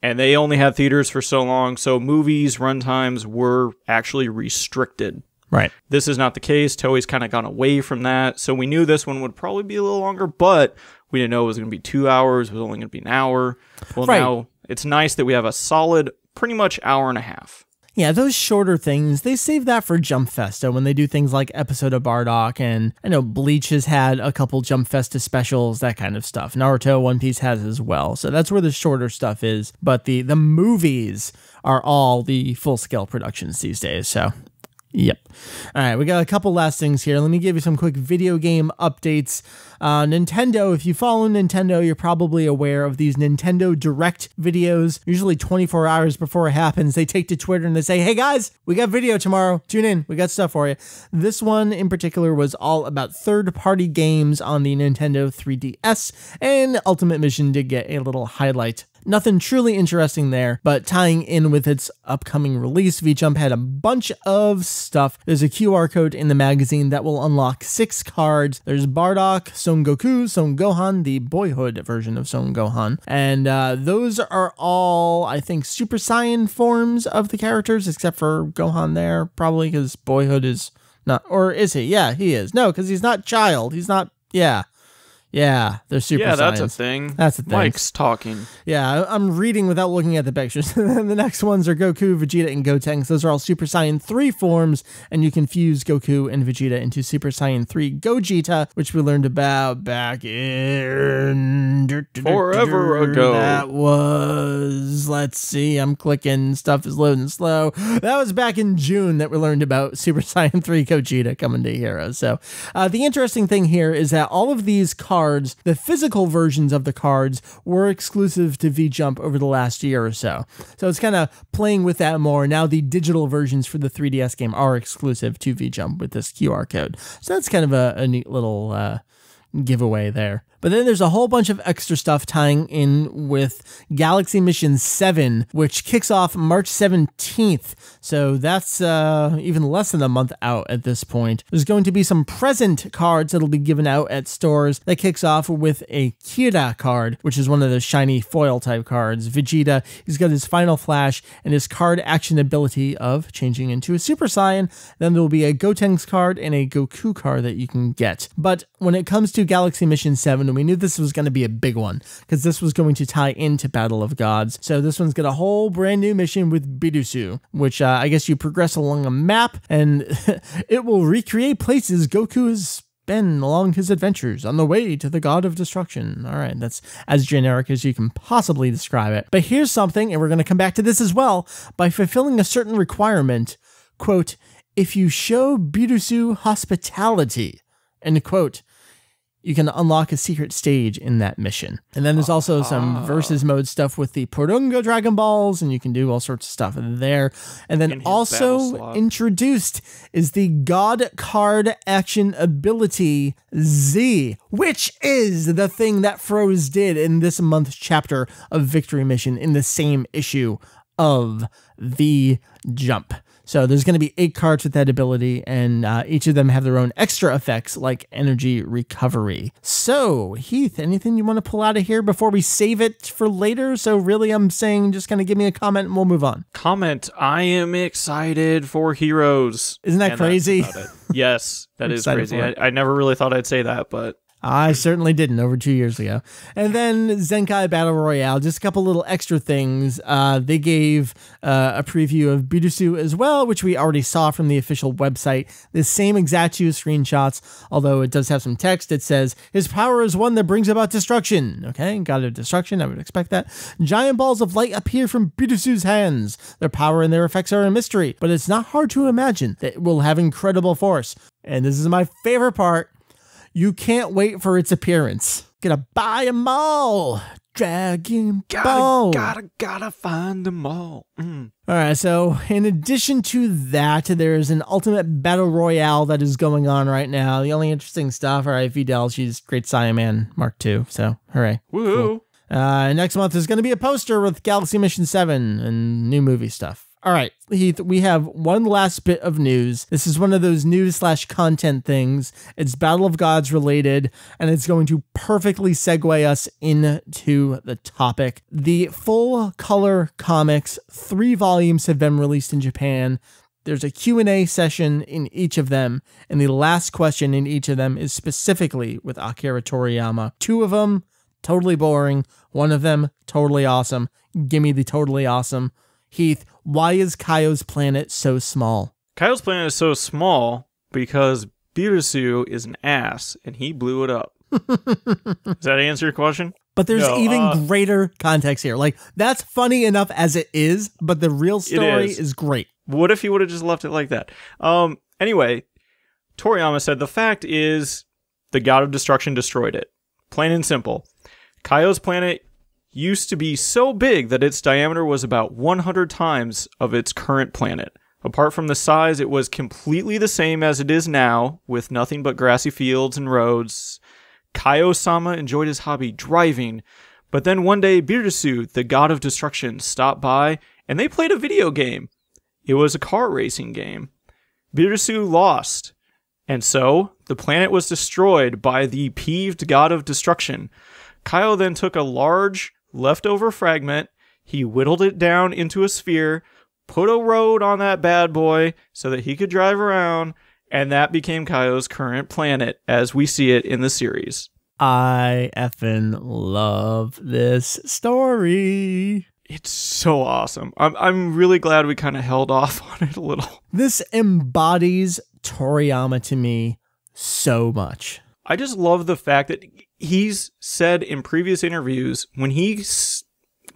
and they only had theaters for so long, so movies runtimes were actually restricted. Right. This is not the case. Toei's kind of gone away from that, so we knew this one would probably be a little longer, but we didn't know it was going to be 2 hours. It was only going to be an hour. Well, now it's nice that we have a solid pretty much hour and a half. Yeah, those shorter things, they save that for Jump Festa when they do things like Episode of Bardock, and I know Bleach has had a couple Jump Festa specials, that kind of stuff. Naruto, One Piece has as well. So that's where the shorter stuff is. But the movies are all the full-scale productions these days, so yep. All right, we got a couple last things here. Let me give you some quick video game updates. Nintendo, if you follow Nintendo, you're probably aware of these Nintendo Direct videos. Usually 24 hours before it happens, they take to Twitter and they say, hey guys, we got video tomorrow. Tune in. We got stuff for you. This one in particular was all about third-party games on the Nintendo 3DS, and Ultimate Mission did get a little highlight. Nothing truly interesting there, but tying in with its upcoming release, VJump had a bunch of stuff. There's a QR code in the magazine that will unlock 6 cards. There's Bardock, Son Goku, Son Gohan, the boyhood version of Son Gohan. And those are all, I think, Super Saiyan forms of the characters, except for Gohan there, probably because boyhood is not, or is he? Yeah, he is. No, because he's not child. He's not, yeah. Yeah, they're super Yeah, that's a Saiyans. thing. That's a thing. Mike's talking. Yeah, I'm reading without looking at the pictures. The next ones are Goku, Vegeta, and Gotenks. Those are all Super Saiyan 3 forms, and you can fuse Goku and Vegeta into Super Saiyan 3 Gogeta, which we learned about back in... Forever ago. That was... Let's see, I'm clicking. Stuff is loading slow. That was back in June that we learned about Super Saiyan 3 Gogeta coming to Heroes. So, the interesting thing here is that all of these cards, the physical versions of the cards, were exclusive to V-Jump over the last year or so. So it's kind of playing with that more. Now the digital versions for the 3DS game are exclusive to V-Jump with this QR code. So that's kind of a neat little giveaway there. But then there's a whole bunch of extra stuff tying in with Galaxy Mission 7, which kicks off March 17th. So that's even less than a month out at this point. There's going to be some present cards that'll be given out at stores. That kicks off with a Kira card, which is one of the shiny foil type cards. Vegeta, he's got his final flash and his card action ability of changing into a Super Saiyan. Then there will be a Gotenks card and a Goku card that you can get. But when it comes to Galaxy Mission 7, we knew this was going to be a big one because this was going to tie into Battle of Gods. So this one's got a whole brand new mission with Birusu, which I guess you progress along a map and it will recreate places Goku has been along his adventures on the way to the God of Destruction. All right, that's as generic as you can possibly describe it. But here's something, and we're going to come back to this as well, by fulfilling a certain requirement, quote, if you show Birusu hospitality, end quote, you can unlock a secret stage in that mission. And then there's also some versus mode stuff with the Porunga Dragon Balls, and you can do all sorts of stuff there. And then also introduced is the God card action ability Z, which is the thing that Froze did in this month's chapter of Victory Mission in the same issue of V-Jump. So there's going to be 8 cards with that ability, and each of them have their own extra effects like energy recovery. So, Heath, anything you want to pull out of here before we save it for later? So really, I'm saying just kind of give me a comment and we'll move on. Comment, I am excited for Heroes. Isn't that crazy? Yes, that is crazy. I never really thought I'd say that, but... I certainly didn't over 2 years ago. And then Zenkai Battle Royale, just a couple little extra things. They gave a preview of Birusu as well, which we already saw from the official website. The same exact 2 screenshots, although it does have some text. It says, his power is one that brings about destruction. Okay, God of Destruction, I would expect that. Giant balls of light appear from Birusu's hands. Their power and their effects are a mystery, but it's not hard to imagine that it will have incredible force. And this is my favorite part. You can't wait for its appearance. Gonna buy 'em all. Dragon Ball. Gotta find them all. All right, so in addition to that, there's an Ultimate Battle Royale that is going on right now. The only interesting stuff, all right, Videl, she's Great Saiyan Man Mark II, so hooray. Woohoo. Cool. Next month is going to be a poster with Galaxy Mission 7 and new movie stuff. All right, Heath, we have one last bit of news. This is one of those news/content things. It's Battle of Gods related, and it's going to perfectly segue us into the topic. The full color comics, 3 volumes have been released in Japan. There's a Q&A session in each of them, and the last question in each of them is specifically with Akira Toriyama. 2 of them, totally boring. 1 of them, totally awesome. Give me the totally awesome. Heath, why is Kaio's planet so small? Kaio's planet is so small because Birusu is an ass and he blew it up. Does that answer your question? But there's even greater context here. Like, that's funny enough as it is, but the real story is great. What if he would have just left it like that? Anyway, Toriyama said the fact is the God of Destruction destroyed it. Plain and simple. Kaio's planet used to be so big that its diameter was about 100 times of its current planet. Apart from the size, it was completely the same as it is now, with nothing but grassy fields and roads. Kaio-sama enjoyed his hobby driving, but then one day Birusu, the God of Destruction, stopped by, and they played a video game. It was a car racing game. Birusu lost, and so the planet was destroyed by the peeved God of Destruction. Kaio then took a large leftover fragment, he whittled it down into a sphere, put a road on that bad boy so that he could drive around, and that became Kaio's current planet as we see it in the series. I effing love this story. It's so awesome. I'm really glad we kind of held off on it a little. This embodies Toriyama to me so much. I just love the fact that he's said in previous interviews, when he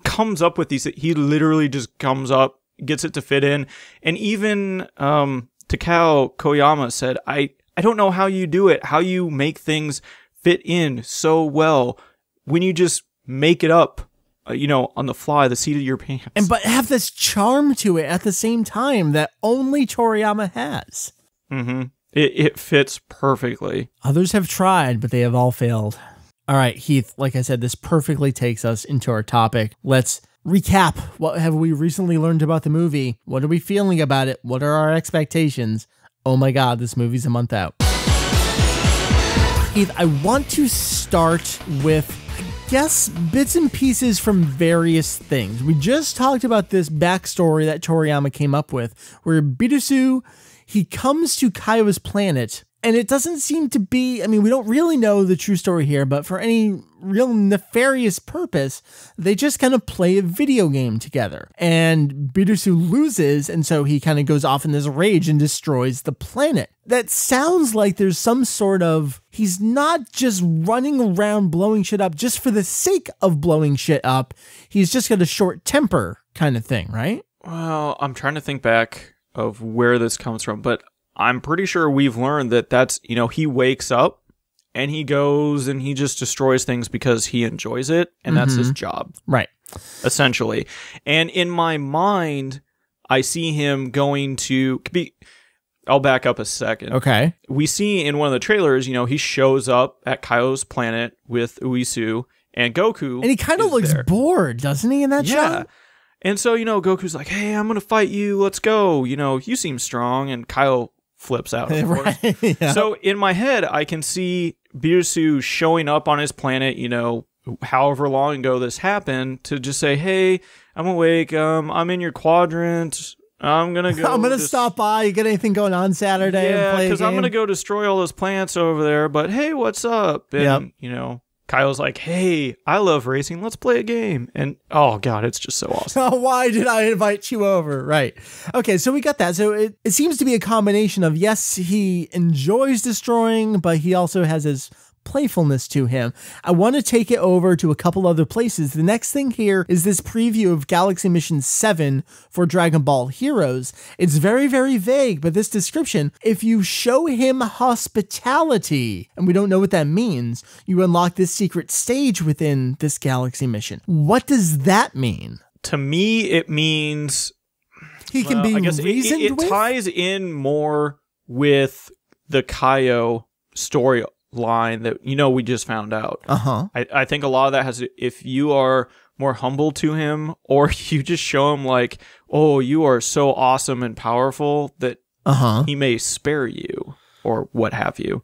comes up with these, he literally just comes up, gets it to fit in. And even Takao Koyama said, I don't know how you do it, how you make things fit in so well when you just make it up. On the fly, the seat of your pants. But have this charm to it at the same time that only Toriyama has. Mm-hmm. It fits perfectly. Others have tried, but they have all failed. All right, Heath, like I said, this perfectly takes us into our topic. Let's recap. What have we recently learned about the movie? What are we feeling about it? What are our expectations? Oh my God, this movie's a month out. Heath, I want to start with bits and pieces from various things. We just talked about this backstory that Toriyama came up with, where Birusu, he comes to Kaiba's planet, and it doesn't seem to be, we don't really know the true story here, but for any real nefarious purpose, they just kind of play a video game together. And Birusu loses, and so he kind of goes off in this rage and destroys the planet. That sounds like there's some sort of, he's not just running around blowing shit up just for the sake of blowing shit up. He's just got a short temper kind of thing, right? Well, I'm trying to think back of where this comes from, but I'm pretty sure we've learned that that's, he wakes up and he goes and he just destroys things because he enjoys it, and that's his job. Right. Essentially. And in my mind, I see him going to be... I'll back up a second. Okay. We see in one of the trailers, he shows up at Kaio's planet with Uesu and Goku. And he kind of looks bored, doesn't he, in that shot? And so, Goku's like, hey, I'm going to fight you. Let's go. You seem strong. And Kaio flips out, of course. Right. Yeah. So in my head, I can see Birusu showing up on his planet, however long ago this happened, to just say, hey, I'm awake. I'm in your quadrant. I'm going to go. I'm going to stop by. You got anything going on Saturday? Yeah, because I'm going to go destroy all those plants over there. But hey, what's up? And, Kyle's like, hey, I love racing. Let's play a game. And, oh, God, it's just so awesome. Why did I invite you over? Right. Okay, so we got that. So it seems to be a combination of, yes, he enjoys destroying, but he also has his playfulness to him. I want to take it over to a couple other places. The next thing here is this preview of Galaxy Mission 7 for Dragon Ball Heroes. It's very, very vague, but this description, if you show him hospitality, and we don't know what that means, you unlock this secret stage within this Galaxy Mission. What does that mean? To me, it means he can be reasoned with? It ties in more with the Kaio story line that we just found out. I think a lot of that has to, if you are more humble to him, or you just show him like, oh, you are so awesome and powerful that he may spare you, or what have you.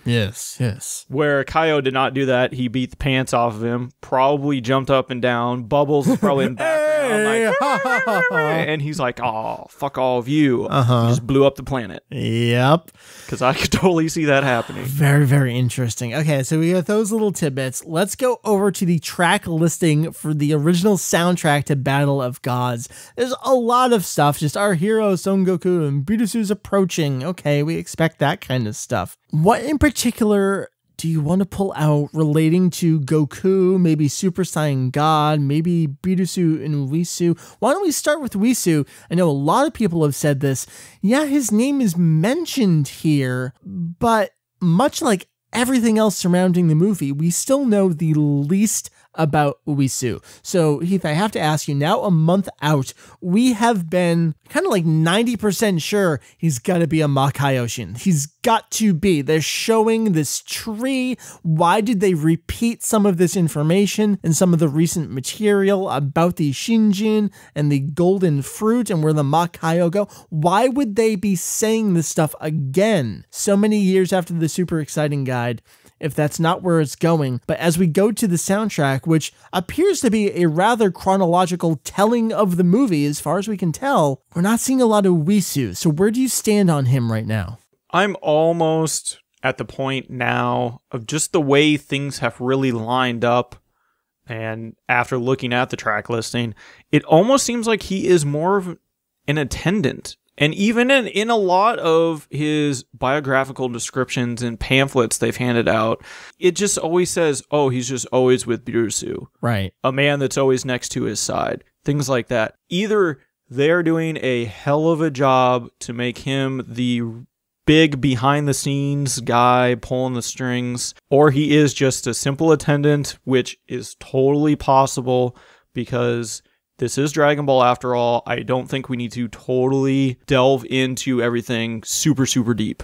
Yes. Where Kaio did not do that. He beat the pants off of him, probably jumped up and down. Bubbles is probably in the background, and he's like, oh, fuck all of you. He just blew up the planet. Yep. Because I could totally see that happening. Very, very interesting. Okay, so we got those little tidbits. Let's go over to the track listing for the original soundtrack to Battle of Gods. There's a lot of stuff. Just our hero, Son Goku, and Birusu's approaching. Okay, we expect that kind of stuff. What in particular do you want to pull out relating to Goku, maybe Super Saiyan God, maybe Birusu and Uesu? Why don't we start with Uesu? I know a lot of people have said this. Yeah, his name is mentioned here, but much like everything else surrounding the movie, we still know the least about Uesu. So, Heath, I have to ask you, now a month out, we have been kind of like 90% sure he's got to be a Makaioshin. He's got to be. They're showing this tree. Why did they repeat some of this information and some of the recent material about the Shinjin and the golden fruit and where the Makaio go? Why would they be saying this stuff again so many years after the super exciting guide, if that's not where it's going? But as we go to the soundtrack, which appears to be a rather chronological telling of the movie as far as we can tell, we're not seeing a lot of Uesu. So where do you stand on him right now? I'm almost at the point now of just the way things have really lined up. And after looking at the track listing, it almost seems like he is more of an attendant. And even in a lot of his biographical descriptions and pamphlets they've handed out, it just always says, oh, he's just always with Birusu. Right. A man that's always next to his side. Things like that. Either they're doing a hell of a job to make him the big behind-the-scenes guy pulling the strings, or he is just a simple attendant, which is totally possible because this is Dragon Ball after all. I don't think we need to totally delve into everything super, super deep.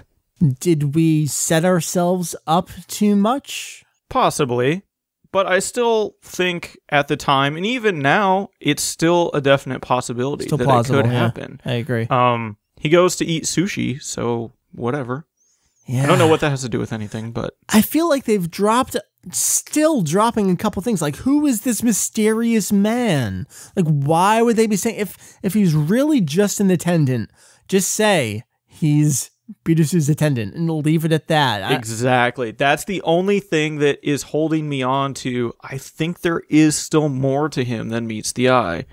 Did we set ourselves up too much? Possibly. But I still think at the time, and even now, it's still a definite possibility Still that plausible, it could yeah. happen. I agree. He goes to eat sushi, so whatever. Yeah. I don't know what that has to do with anything, but I feel like they've still dropping a couple things. Like, who is this mysterious man? Like, why would they be saying, if he's really just an attendant, just say he's Birusu's attendant and leave it at that. Exactly. That's the only thing that is holding me on to. I think there is still more to him than meets the eye.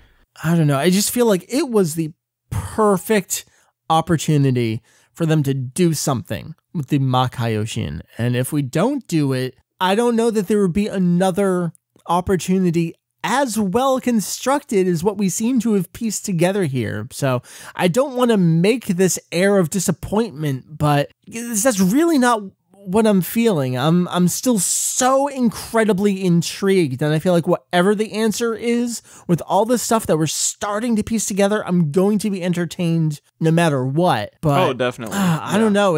I don't know. I just feel like it was the perfect opportunity for them to do something with the Makaioshin. And if we don't do it, I don't know that there would be another opportunity as well constructed as what we seem to have pieced together here. So I don't want to make this air of disappointment, but that's really not what I'm feeling. I'm still so incredibly intrigued, and I feel like whatever the answer is, with all the stuff that we're starting to piece together, I'm going to be entertained no matter what. But definitely. I don't know.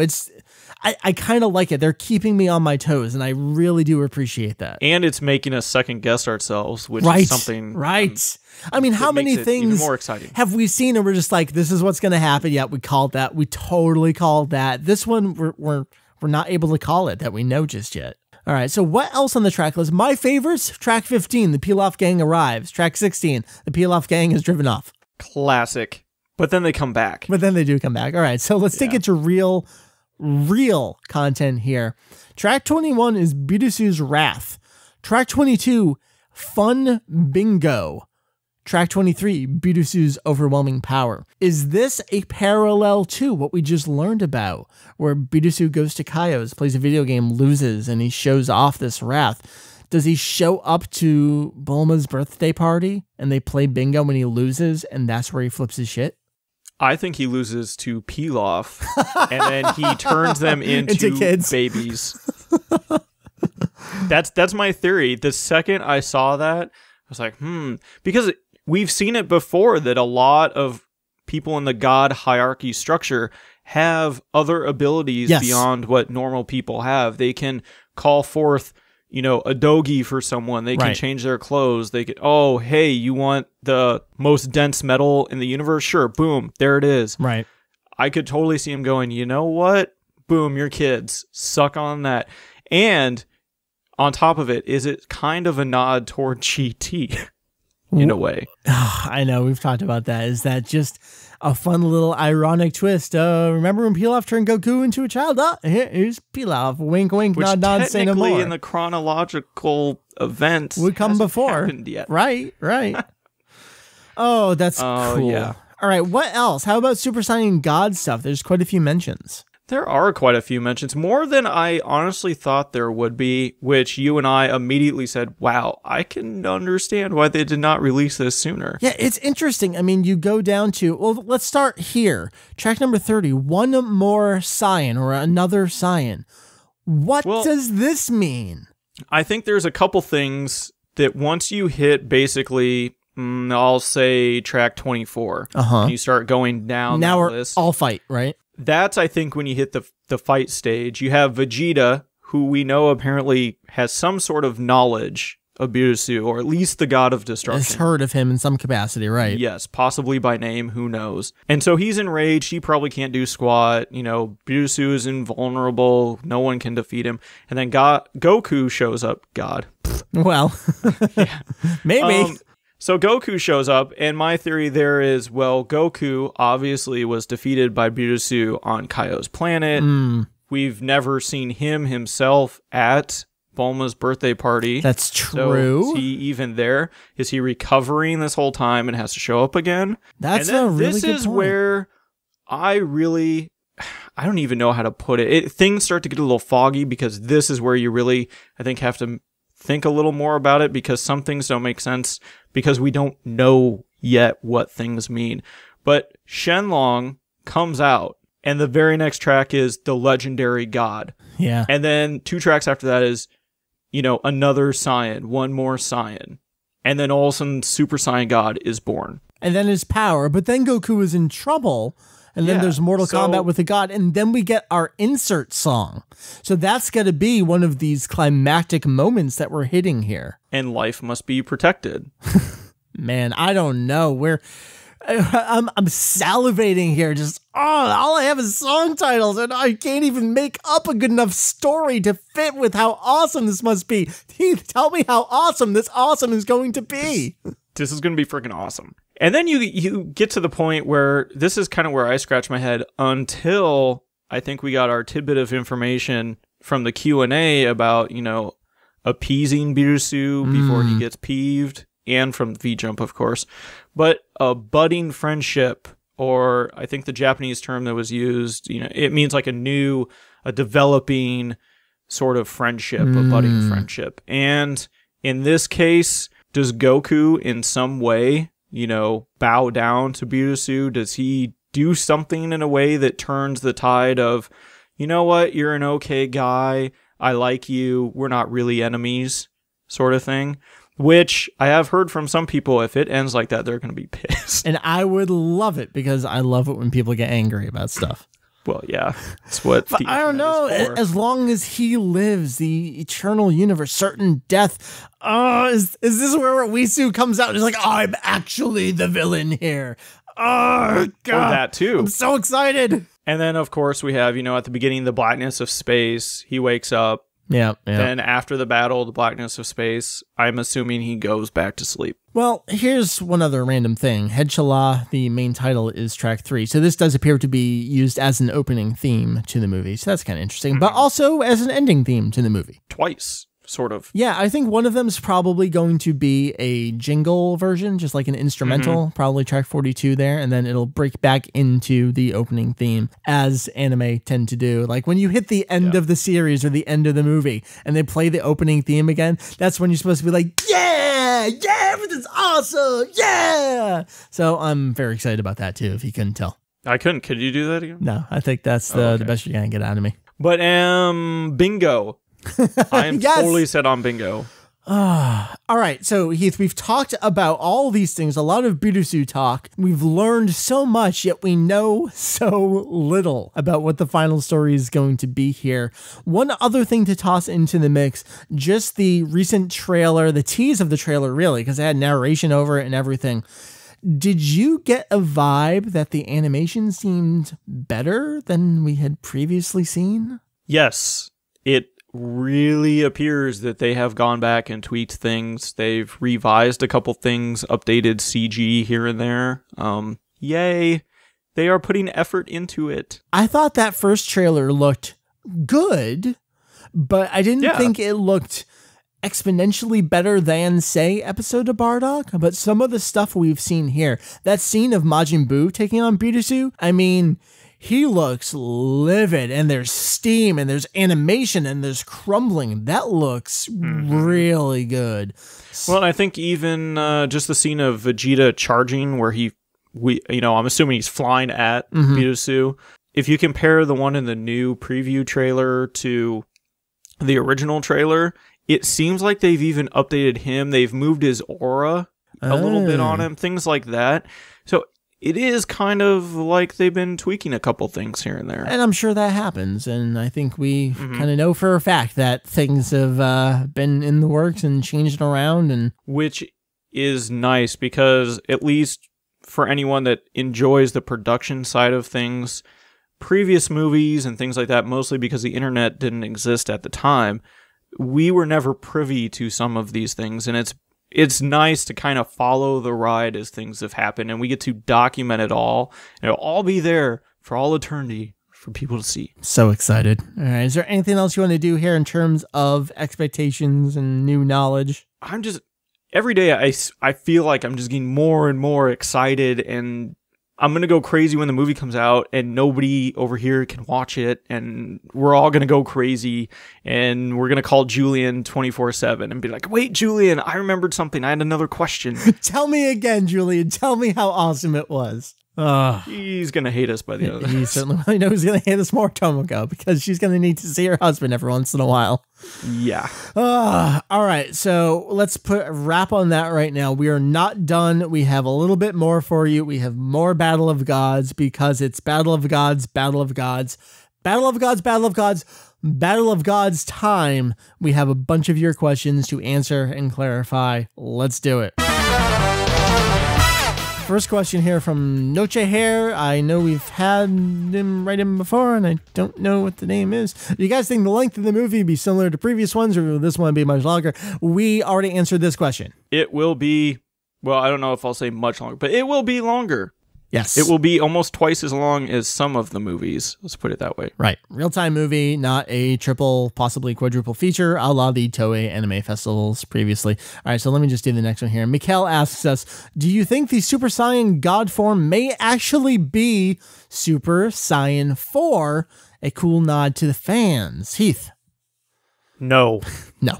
I kind of like it. They're keeping me on my toes, and I really do appreciate that. And it's making us second guess ourselves, which is something. Right. I mean, how many things even more exciting have we seen and we're just like, this is what's going to happen? Yeah, we called that. We totally called that. This one, we're not able to call it that we know just yet. All right, so what else on the track list? My favorites, track 15, the Pilaf gang arrives. Track 16, the Pilaf gang is driven off. Classic. But then they come back. But then they do come back. All right, so let's take it to real content here. Track 21 is Birusu's Wrath. Track 22, Fun Bingo. Track 23, Birusu's Overwhelming Power. Is this a parallel to what we just learned about, where Birusu goes to Kaio's, plays a video game, loses, and he shows off this wrath? Does he show up to Bulma's birthday party, and they play bingo when he loses, and that's where he flips his shit? I think he loses to Pilaf, and then he turns them into kids. Babies. That's my theory. The second I saw that, I was like, because we've seen it before that a lot of people in the god hierarchy structure have other abilities beyond what normal people have. They can call forth, a dogi for someone. They can change their clothes. They could, oh, hey, you want the most dense metal in the universe? Sure. Boom. There it is. Right. I could totally see him going, you know what? Boom, your kids. Suck on that. And on top of it, is it kind of a nod toward GT in a way? I know. We've talked about that. Is that just a fun little ironic twist? Remember when Pilaf turned Goku into a child? Here's Pilaf. Wink, wink, which nod, nod, say no more. Technically in the chronological event would come before. Happened yet. Right. Oh, that's cool. Yeah. All right, what else? How about Super Saiyan God stuff? There's quite a few mentions. There are quite a few mentions, more than I honestly thought there would be, which you and I immediately said, wow, I can understand why they did not release this sooner. Yeah, it's interesting. I mean, you go down to, well, let's start here. Track number 30, One More Saiyan, or Another Saiyan. What does this mean? I think there's a couple things that once you hit basically, I'll say track 24, and you start going down now we're list. all fight, right? That's, I think, when you hit the fight stage. You have Vegeta, who we know apparently has some sort of knowledge of Birusu, or at least the god of destruction. Has heard of him in some capacity, right? Yes, possibly by name, who knows. And so he's enraged, he probably can't do squat, Birusu is invulnerable, no one can defeat him. And then Goku shows up. Well, maybe. So Goku shows up, and my theory there is, well, Goku obviously was defeated by Birusu on Kaio's planet. we've never seen him himself at Bulma's birthday party. That's true. So is he even there? Is he recovering this whole time and has to show up again? That's a really this good is point. where I don't even know how to put it. Things start to get a little foggy, because this is where you really, I think, have to think a little more about it, because some things don't make sense because we don't know yet what things mean. But Shenlong comes out, and the very next track is The Legendary God. Yeah. And then 2 tracks after that is, another Saiyan, one more Saiyan. And then all of a sudden, Super Saiyan God is born. And then his power, but then Goku is in trouble. And then there's Mortal Kombat with the God, and then we get our insert song. So that's got to be one of these climactic moments that we're hitting here. And life must be protected. Man, I don't know. I'm salivating here. Just all I have is song titles, and I can't even make up a good enough story to fit with how awesome this must be. Heath, tell me how awesome this awesome is going to be. This is going to be freaking awesome. And then you get to the point where this is kind of where I scratch my head, until I think we got our tidbit of information from the Q&A about, appeasing Birusu before he gets peeved, and from V-Jump, of course. But a budding friendship, or I think the Japanese term that was used, it means like a developing sort of friendship, a budding friendship. And in this case, does Goku in some way, bow down to Birusu? Does he do something in a way that turns the tide of, you know what, you're an okay guy, I like you, we're not really enemies, sort of thing? Which I have heard from some people, if it ends like that, they're going to be pissed. And I would love it, because I love it when people get angry about stuff. Well, yeah, that's what but I don't know. As long as he lives, the eternal universe, certain death. Is this where Wisu comes out and is like, I'm actually the villain here? Oh, God. Or that too. I'm so excited. And then, of course, we have, at the beginning, the blackness of space. He wakes up. Yeah. Then after the battle, the blackness of space, I'm assuming he goes back to sleep. Well, here's one other random thing. Headshala, the main title, is track 3. So this does appear to be used as an opening theme to the movie. So that's kind of interesting. But also as an ending theme to the movie. Twice, sort of. Yeah, I think one of them is probably going to be a jingle version, just like an instrumental, probably track 42 there, and then it'll break back into the opening theme, as anime tend to do. Like when you hit the end of the series or the end of the movie and they play the opening theme again, that's when you're supposed to be like, yeah, everything's awesome, yeah. So I'm very excited about that too, if you couldn't tell. I couldn't. Could you do that again? No, I think that's the best you're going to get out of me. But bingo. I am totally set on bingo. All right, so Heath, we've talked about all these things, a lot of Birusu talk. We've learned so much, yet we know so little about what the final story is going to be here. One other thing to toss into the mix, just the recent trailer, the tease of the trailer, really, because it had narration over it and everything. Did you get a vibe that the animation seemed better than we had previously seen? Yes, it really appears that they have gone back and tweaked things. They've revised a couple things, updated CG here and there. Yay. They are putting effort into it. I thought that first trailer looked good, but I didn't think it looked exponentially better than, say, episode of Bardock. But some of the stuff we've seen here, that scene of Majin Buu taking on Birusu, I mean, he looks livid, and there's steam, and there's animation, and there's crumbling. That looks really good. Well, I think even just the scene of Vegeta charging, where I'm assuming he's flying at Birusu. If you compare the one in the new preview trailer to the original trailer, it seems like they've even updated him. They've moved his aura a little bit on him, things like that. So it is kind of like they've been tweaking a couple things here and there. And I'm sure that happens. And I think we kind of know for a fact that things have been in the works and changed around. And which is nice, because at least for anyone that enjoys the production side of things, previous movies and things like that, mostly because the internet didn't exist at the time, we were never privy to some of these things. And it's nice to kind of follow the ride as things have happened, and we get to document it all, and it'll all be there for all eternity for people to see. So excited. All right. Is there anything else you want to do here in terms of expectations and new knowledge? I'm just, every day I feel like I'm just getting more and more excited, and I'm going to go crazy when the movie comes out and nobody over here can watch it, and we're all going to go crazy, and we're going to call Julian 24/7 and be like, wait, Julian, I remembered something. I had another question. Tell me again, Julian. Tell me how awesome it was. He's going to hate us by the end of He this. certainly I know he's going to hate us more, Tomoko, because she's going to need to see her husband every once in a while. Yeah. All right, so let's put a wrap on that right now. We are not done. We have a little bit more for you. We have more Battle of Gods, because it's Battle of Gods, Battle of Gods, Battle of Gods, Battle of Gods, Battle of Gods time. We have a bunch of your questions to answer and clarify. Let's do it. First question here from Noche Hair. I know we've had him write in before, and I don't know what the name is. Do you guys think the length of the movie be similar to previous ones, or will this one be much longer? We already answered this question. It will be, well, I don't know if I'll say much longer, but it will be longer. Yes. It will be almost twice as long as some of the movies. Let's put it that way. Right. Real-time movie, not a triple, possibly quadruple feature, a la the Toei anime festivals previously. All right, so let me just do the next one here. Mikkel asks us, do you think the Super Saiyan God form may actually be Super Saiyan 4? A cool nod to the fans. Heath? No. No.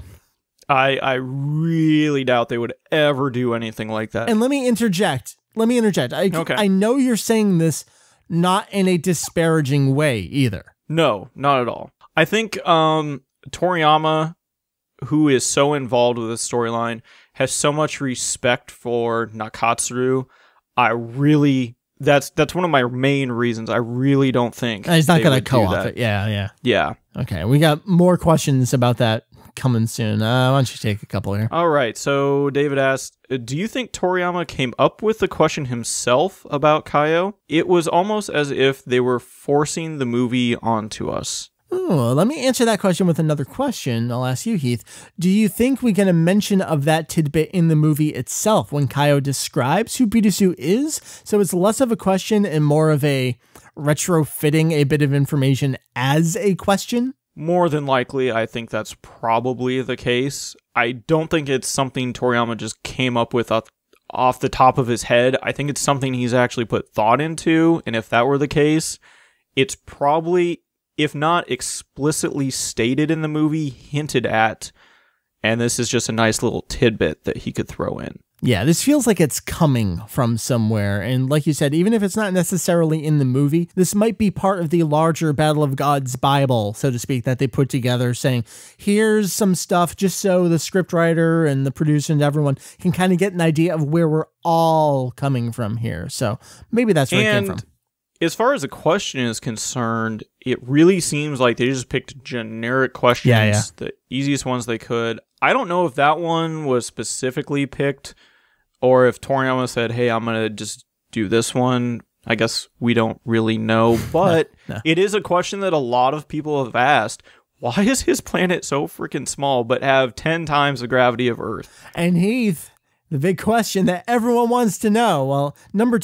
I really doubt they would ever do anything like that. And let me interject. Okay. I know you're saying this not in a disparaging way either. No, not at all. I think Toriyama, who is so involved with this storyline, has so much respect for Nakatsuru. That's one of my main reasons. I really don't think He's not going to co-op co-op it. Yeah. Yeah. Okay, we got more questions about that coming soon. Why don't you take a couple here? All right. So David asked, do you think Toriyama came up with the question himself about Kaio? It was almost as if they were forcing the movie onto us. Oh, let me answer that question with another question. I'll ask you, Heath. Do you think we get a mention of that tidbit in the movie itself when Kaio describes who Birusu is? So it's less of a question and more of a retrofitting a bit of information as a question? More than likely, I think that's probably the case. I don't think it's something Toriyama just came up with off the top of his head. I think it's something he's actually put thought into, and if that were the case, it's probably, if not explicitly stated in the movie, hinted at, and this is just a nice little tidbit that he could throw in. Yeah, this feels like it's coming from somewhere. And like you said, even if it's not necessarily in the movie, this might be part of the larger Battle of Gods Bible, so to speak, that they put together saying, here's some stuff just so the scriptwriter and the producer and everyone can kind of get an idea of where we're all coming from here. So maybe that's where it came from. As far as the question is concerned, it really seems like they just picked generic questions, the easiest ones they could. I don't know if that one was specifically picked or if Toriyama said, hey, I'm going to just do this one. I guess we don't really know, but No. It is a question that a lot of people have asked. Why is his planet so freaking small but have 10 times the gravity of Earth? And Heath, the big question that everyone wants to know. Well, number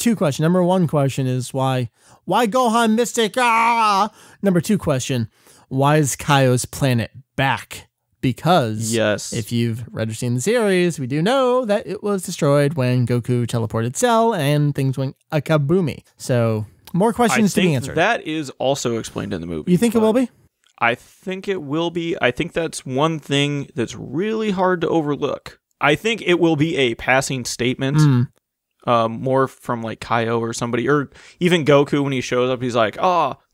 one question is why Gohan Mystic? Number two question, why is Kaio's planet back? Because yes, if you've read or seen the series, we do know that it was destroyed when Goku teleported Cell and things went a-kaboomie. So more questions to be answered. That is also explained in the movie. You think it will be? I think it will be. I think that's one thing that's really hard to overlook. I think it will be a passing statement, more from like Kaio or somebody, or even Goku when he shows up, he's like,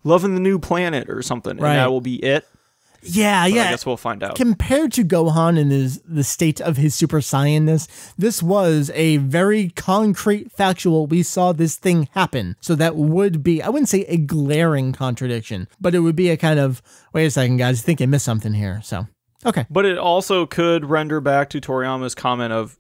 loving the new planet or something. Right. And that will be it. Yeah. I guess we'll find out. Compared to Gohan and the state of his Super Saiyanness, this was a very concrete, factual, we saw this thing happen. So that would be, I wouldn't say a glaring contradiction, but it would be a kind of, wait a second, guys, I think I missed something here. So, okay. But it also could render back to Toriyama's comment of,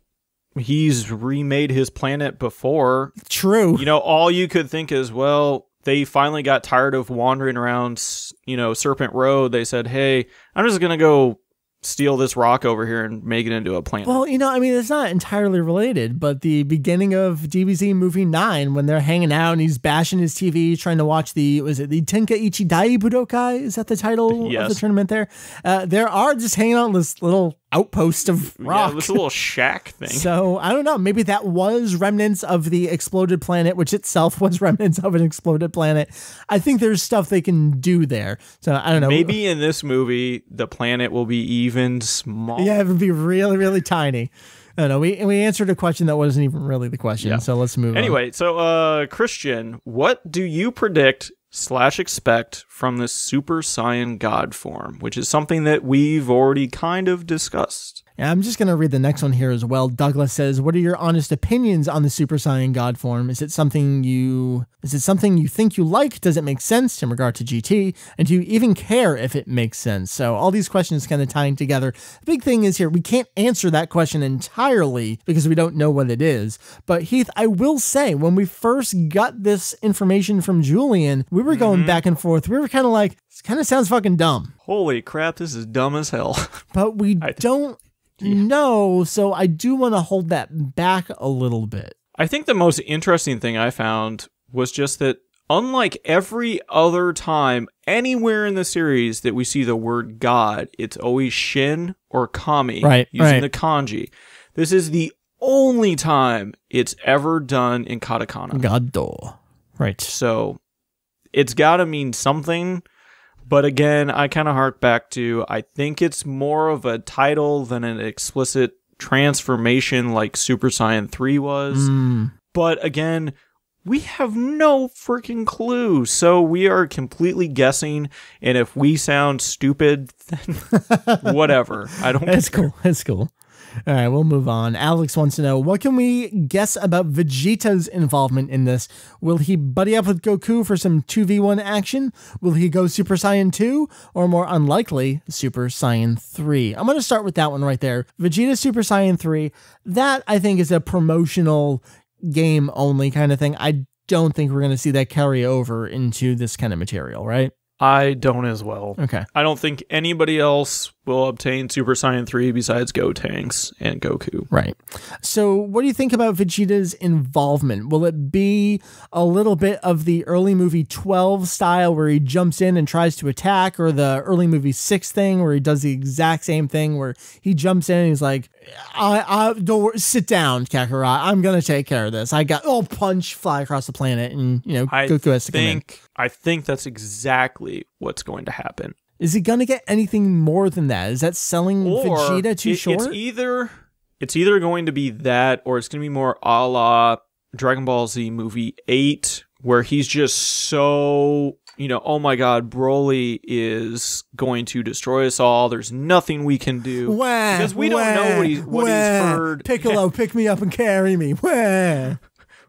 he's remade his planet before. True. You know, all you could think is, well, they finally got tired of wandering around, Serpent Road. They said, hey, I'm just going to go steal this rock over here and make it into a planet. Well, I mean, it's not entirely related, but the beginning of DBZ movie 9, when they're hanging out and he's bashing his TV, trying to watch the Tenkaichi Dai Budokai? Is that the title of the tournament there? There are just hanging out in this little outpost of rock. Yeah, this little shack thing. So, I don't know. Maybe that was remnants of the exploded planet, which itself was remnants of an exploded planet. I think there's stuff they can do there. So, I don't know. Maybe in this movie, the planet will be even smaller. Yeah, it would be really, really tiny. I don't know. We answered a question that wasn't even really the question. So, let's move on. Anyway, so, Christian, what do you predict / expect from this Super Saiyan God form, which is something that we've already kind of discussed? Yeah, I'm just going to read the next one here as well. Douglas says, what are your honest opinions on the Super Saiyan God form? Is it something you think you like? Does it make sense in regard to GT? And do you even care if it makes sense? So all these questions kind of tying together. The big thing is here, we can't answer that question entirely because we don't know what it is. But Heath, I will say, when we first got this information from Julian, we were going back and forth. We were kind of like, this kind of sounds fucking dumb. Holy crap, this is dumb as hell. But we don't know, so I do want to hold that back a little bit. I think the most interesting thing I found was just that unlike every other time anywhere in the series that we see the word God, it's always Shin or Kami using the kanji. This is the only time it's ever done in katakana. God-do. Right. So it's got to mean something. But again, I kind of hark back to, I think it's more of a title than an explicit transformation like Super Saiyan 3 was. But again, we have no freaking clue. So we are completely guessing. And if we sound stupid, then whatever. I don't care. That's cool. All right, we'll move on. Alex wants to know, what can we guess about Vegeta's involvement in this? Will he buddy up with Goku for some 2v1 action? Will he go Super Saiyan 2? Or more unlikely, Super Saiyan 3? I'm going to start with that one right there. Vegeta Super Saiyan 3, that I think is a promotional game only kind of thing. I don't think we're going to see that carry over into this kind of material, right? I don't as well. Okay. I don't think anybody else will obtain Super Saiyan 3 besides Gotenks and Goku. Right. So what do you think about Vegeta's involvement? Will it be a little bit of the early movie 12 style where he jumps in and tries to attack, or the early movie 6 thing where he does the exact same thing where he jumps in and he's like, I don't sit down, Kakarot. I'm going to take care of this. Punch, fly across the planet, and Goku has to come in. I think that's exactly what's going to happen. Is he going to get anything more than that? Is that selling Vegeta too short? It's either going to be that, or it's going to be more a la Dragon Ball Z movie 8, where he's just so, oh my god, Broly is going to destroy us all. There's nothing we can do. Because we don't know what he's heard. Piccolo, pick me up and carry me.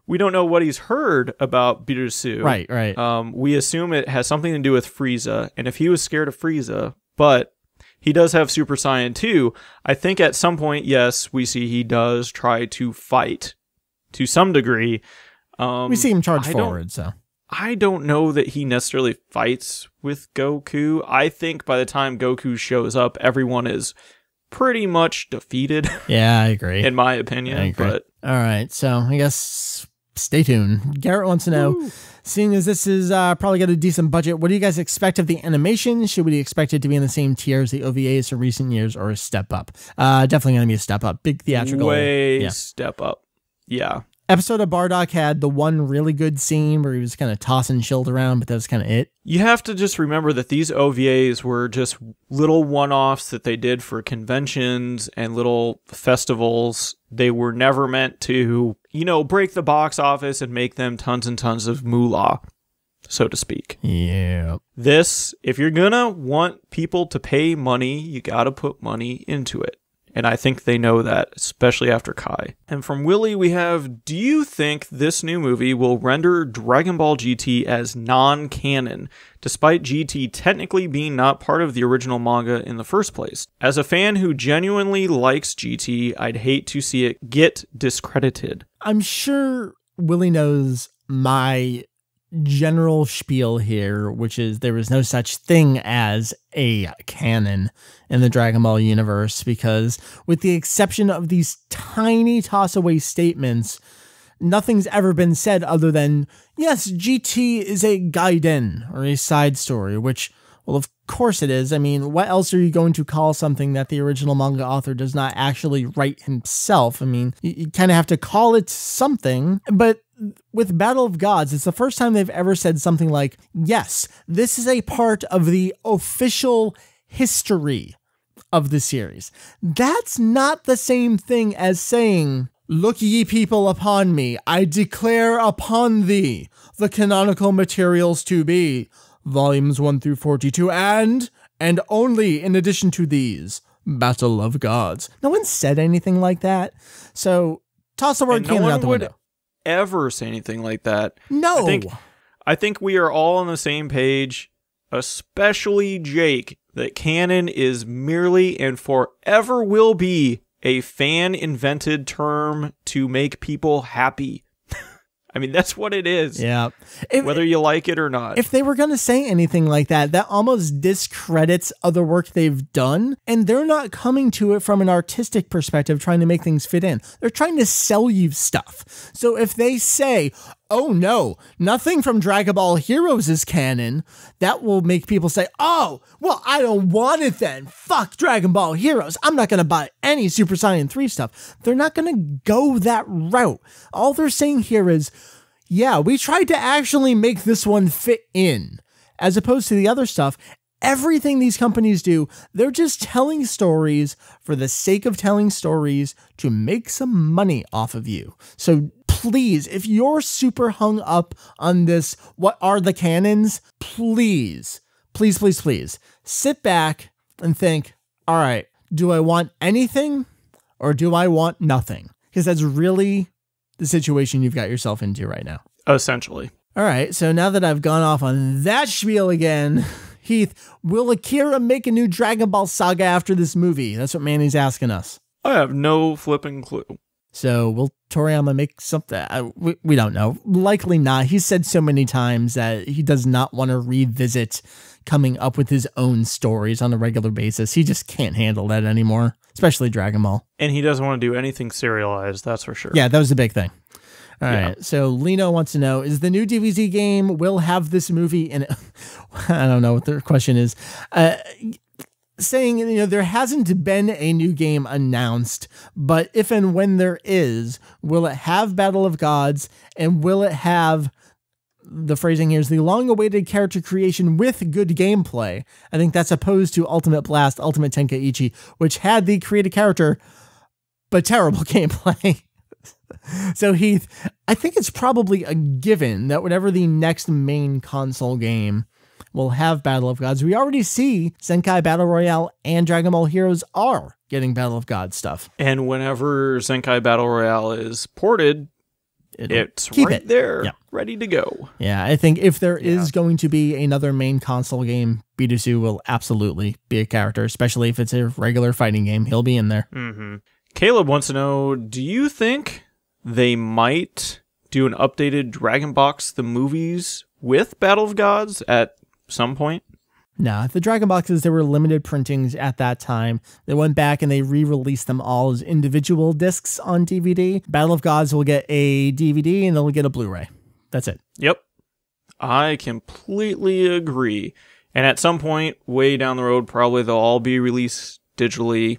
We don't know what he's heard about Birusu. Right. We assume it has something to do with Frieza, and if he was scared of Frieza, but he does have Super Saiyan 2, I think at some point, yes, we see he does try to fight to some degree. We see him charge forward, so. I don't know that he necessarily fights with Goku. I think by the time Goku shows up, everyone is pretty much defeated. Yeah, I agree. In my opinion. I agree. But all right, so I guess stay tuned. Garrett wants to know, seeing as this is probably got a decent budget, what do you guys expect of the animation? Should we expect it to be in the same tier as the OVAs from recent years, or a step up? Definitely going to be a step up. Big theatrical. Step up. Yeah. Episode of Bardock had the one really good scene where he was kind of tossing Shield around, but that was kind of it. You have to just remember that these OVAs were just little one-offs that they did for conventions and little festivals. They were never meant to, break the box office and make them tons and tons of moolah, so to speak. Yeah. This, if you're gonna want people to pay money, you gotta put money into it. And I think they know that, especially after Kai. And from Willie, we have, do you think this new movie will render Dragon Ball GT as non-canon, despite GT technically being not part of the original manga in the first place? As a fan who genuinely likes GT, I'd hate to see it get discredited. I'm sure Willie knows my general spiel here, which is there is no such thing as a canon in the Dragon Ball universe, because with the exception of these tiny toss-away statements, nothing's ever been said other than, yes, GT is a Gaiden or a side story, which, well, of course it is. I mean, what else are you going to call something that the original manga author does not actually write himself? I mean, you kind of have to call it something, but with Battle of Gods, it's the first time they've ever said something like, yes, this is a part of the official history of the series. That's not the same thing as saying, look ye people upon me, I declare upon thee the canonical materials to be volumes 1 through 42 and only in addition to these, Battle of Gods. No one said anything like that. So toss the word canon out the window. Ever say anything like that. No. I think we are all on the same page, especially Jake, that canon is merely and forever will be a fan-invented term to make people happy. I mean, that's what it is. Yeah. Whether you like it or not. If they were going to say anything like that, that almost discredits other work they've done. And they're not coming to it from an artistic perspective, trying to make things fit in. They're trying to sell you stuff. So if they say, oh no, nothing from Dragon Ball Heroes is canon, that will make people say, oh, well, I don't want it then. Fuck Dragon Ball Heroes. I'm not going to buy any Super Saiyan 3 stuff. They're not going to go that route. All they're saying here is, yeah, we tried to actually make this one fit in, as opposed to the other stuff. Everything these companies do, they're just telling stories for the sake of telling stories to make some money off of you. So please, if you're super hung up on this, what are the canons? Please, please, please, please sit back and think, all right, do I want anything or do I want nothing? Because that's really the situation you've got yourself into right now. Essentially. All right, so now that I've gone off on that spiel again, Heath, will Akira make a new Dragon Ball saga after this movie? That's what Manny's asking us. I have no flipping clue. So will Toriyama make something? We don't know. Likely not. He's said so many times that he does not want to revisit coming up with his own stories on a regular basis. He just can't handle that anymore, especially Dragon Ball. And he doesn't want to do anything serialized, that's for sure. Yeah, that was the big thing. All right, so Lino wants to know, is the new DBZ game will have this movie in it? I don't know what the question is. Saying, you know, there hasn't been a new game announced, but if and when there is, will it have Battle of Gods, and will it have, the phrasing here is, the long-awaited character creation with good gameplay? I think that's opposed to Ultimate Blast, Ultimate Tenkaichi, which had the created character, but terrible gameplay. So Heath, I think it's probably a given that whatever the next main console game will have Battle of Gods. We already see Zenkai Battle Royale and Dragon Ball Heroes are getting Battle of Gods stuff. And whenever Zenkai Battle Royale is ported, it's right there, ready to go. Yeah, I think if there is going to be another main console game, Birusu will absolutely be a character, especially if it's a regular fighting game. He'll be in there. Mm-hmm. Caleb wants to know, do you think they might do an updated Dragon Box the movies with Battle of Gods at some point? No, the Dragon Boxes, there were limited printings at that time. They went back and they re-released them all as individual discs on DVD. Battle of Gods will get a DVD and they'll get a Blu-ray. That's it. Yep. I completely agree. And at some point, way down the road, probably they'll all be released digitally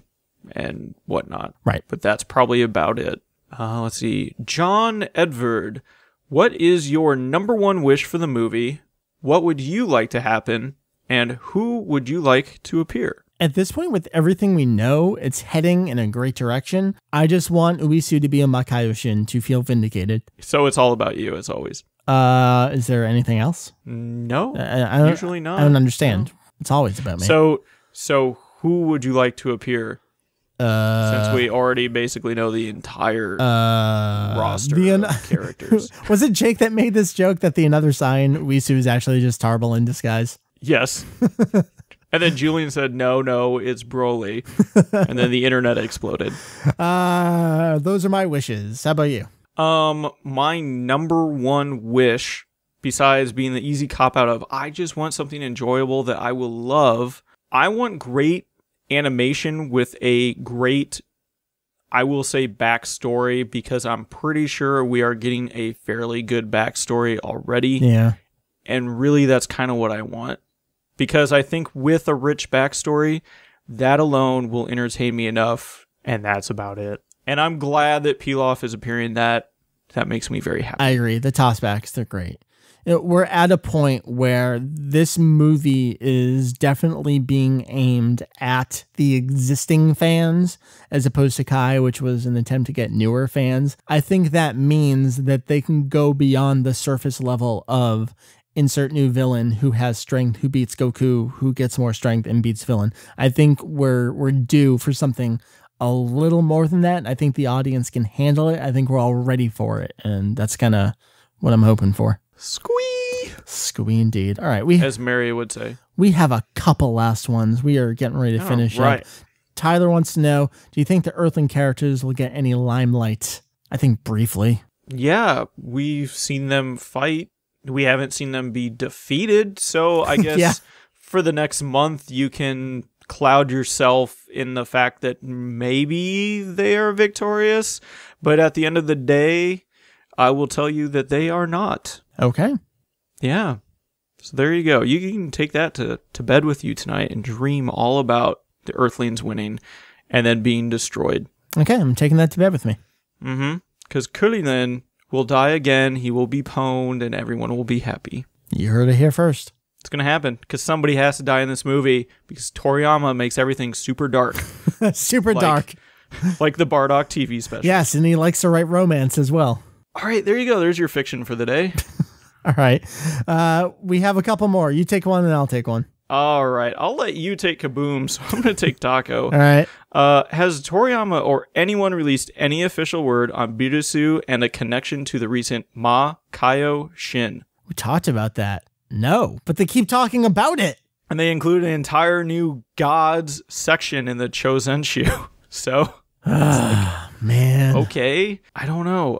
and whatnot. Right. But that's probably about it. Let's see. John Edvard, what is your number one wish for the movie? What would you like to happen? And who would you like to appear? At this point, with everything we know, it's heading in a great direction. I just want Uesu to be a Makaioshin to feel vindicated. So it's all about you, as always. Is there anything else? No, usually not. I don't understand. No. It's always about me. So who would you like to appear? Since we already basically know the entire roster of characters. Was it Jake that made this joke that the another sign, Uesu, is actually just Tarble in disguise? Yes. And then Julian said, no, it's Broly. And then the internet exploded. Those are my wishes. How about you? My number one wish, besides being the easy cop-out of, I just want something enjoyable that I will love. I want great animation with a great, I will say, backstory, because I'm pretty sure we are getting a fairly good backstory already. Yeah. And really, that's kind of what I want. Because I think with a rich backstory, that alone will entertain me enough, and that's about it. And I'm glad that Pilaf is appearing. That makes me very happy. I agree. The tossbacks, they're great. We're at a point where this movie is definitely being aimed at the existing fans as opposed to Kai, which was an attempt to get newer fans. I think that means that they can go beyond the surface level of insert new villain who has strength, who beats Goku, who gets more strength and beats villain. I think we're due for something a little more than that. I think the audience can handle it. I think we're all ready for it. And that's kind of what I'm hoping for. Squee! Squee indeed. All right. As Mary would say. We have a couple last ones. We are getting ready to finish up. Tyler wants to know, do you think the Earthling characters will get any limelight? I think briefly. Yeah, we've seen them fight. We haven't seen them be defeated. So I guess for the next month, you can cloud yourself in the fact that maybe they are victorious. But at the end of the day, I will tell you that they are not. Okay. Yeah. So there you go. You can take that to bed with you tonight and dream all about the Earthlings winning and then being destroyed. Okay, I'm taking that to bed with me. Mm-hmm. Because Kulinen will die again, he will be pwned, and everyone will be happy. You heard it here first. It's going to happen, because somebody has to die in this movie, because Toriyama makes everything super dark. Super dark. Like the Bardock TV special. Yes, and he likes to write romance as well. All right, there you go. There's your fiction for the day. All right. We have a couple more. You take one and I'll take one. All right. I'll let you take Kaboom, so I'm going to take Taco. All right. Has Toriyama or anyone released any official word on Birusu and a connection to the recent Ma Kaio Shin? We talked about that. No, but they keep talking about it. And they include an entire new gods section in the Kanzenshuu. So, man. Okay. I don't know.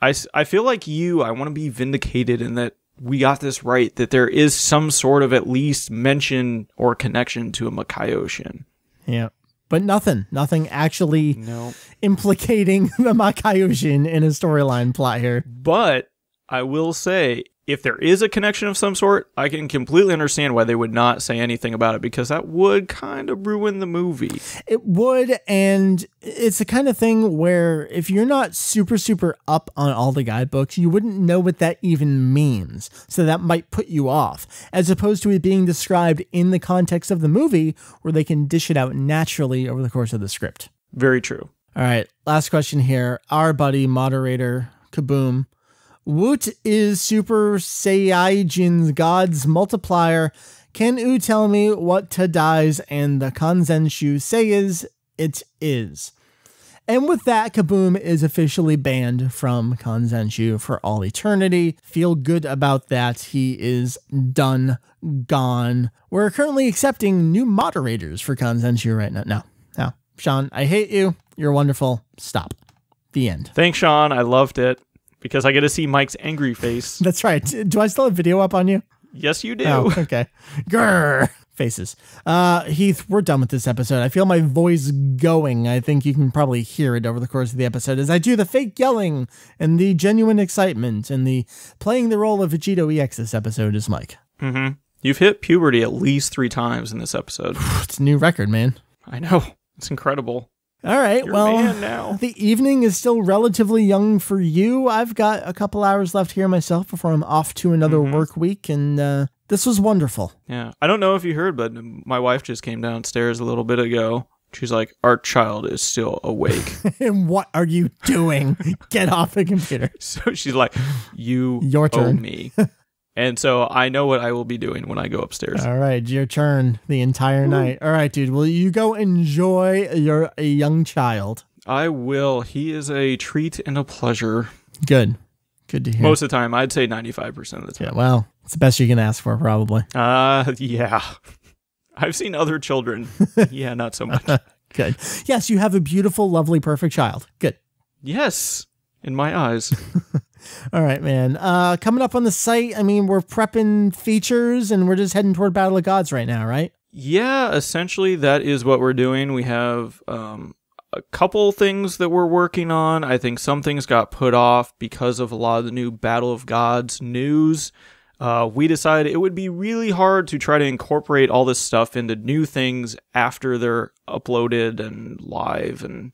I feel like I want to be vindicated in that we got this right, that there is some sort of at least mention or connection to a Makaio Shin. Yeah. But nothing actually implicating the Makaio Shin in a storyline plot here. But I will say, if there is a connection of some sort, I can completely understand why they would not say anything about it, because that would kind of ruin the movie. It would, and it's the kind of thing where if you're not super up on all the guidebooks, you wouldn't know what that even means. So that might put you off, as opposed to it being described in the context of the movie, where they can dish it out naturally over the course of the script. Very true. All right, last question here. Our buddy, moderator, Kaboom. Woot is Super Saiyajin's God's multiplier. Can you tell me what Tadai's and the Kanzenshuu says it is? And with that, Kaboom is officially banned from Kanzenshuu for all eternity. Feel good about that. He is done, gone. We're currently accepting new moderators for Kanzenshuu right now. No, Sean, I hate you. You're wonderful. Stop. The end. Thanks, Sean. I loved it. Because I get to see Mike's angry face. That's right. Do I still have video up on you? Yes, you do. Oh, okay. Grrr. Faces. Heath, we're done with this episode. I feel my voice going. I think you can probably hear it over the course of the episode as I do the fake yelling and the genuine excitement and the playing the role of VegettoEX this episode is Mike. Mm-hmm. You've hit puberty at least 3 times in this episode. It's a new record, man. I know. It's incredible. All right, You're well, a man now. The evening is still relatively young for you. I've got a couple hours left here myself before I'm off to another work week, and this was wonderful. Yeah, I don't know if you heard, but my wife just came downstairs a little bit ago. She's like, our child is still awake. And what are you doing? Get off the computer. So she's like, your turn. Owe me. And so I know what I will be doing when I go upstairs. All right, your turn the entire night. All right, dude. Well, you go enjoy a young child. I will. He is a treat and a pleasure. Good. Good to hear. Most of the time. I'd say 95% of the time. Yeah, well, it's the best you can ask for, probably. Yeah. I've seen other children. Yeah, not so much. Good. Yes, you have a beautiful, lovely, perfect child. Good. Yes. In my eyes. All right, man. Coming up on the site, I mean, we're prepping features and we're just heading toward Battle of Gods right now, right? Yeah, essentially that is what we're doing. We have a couple things that we're working on. I think some things got put off because of a lot of the new Battle of Gods news. We decided it would be really hard to try to incorporate all this stuff into new things after they're uploaded and live, and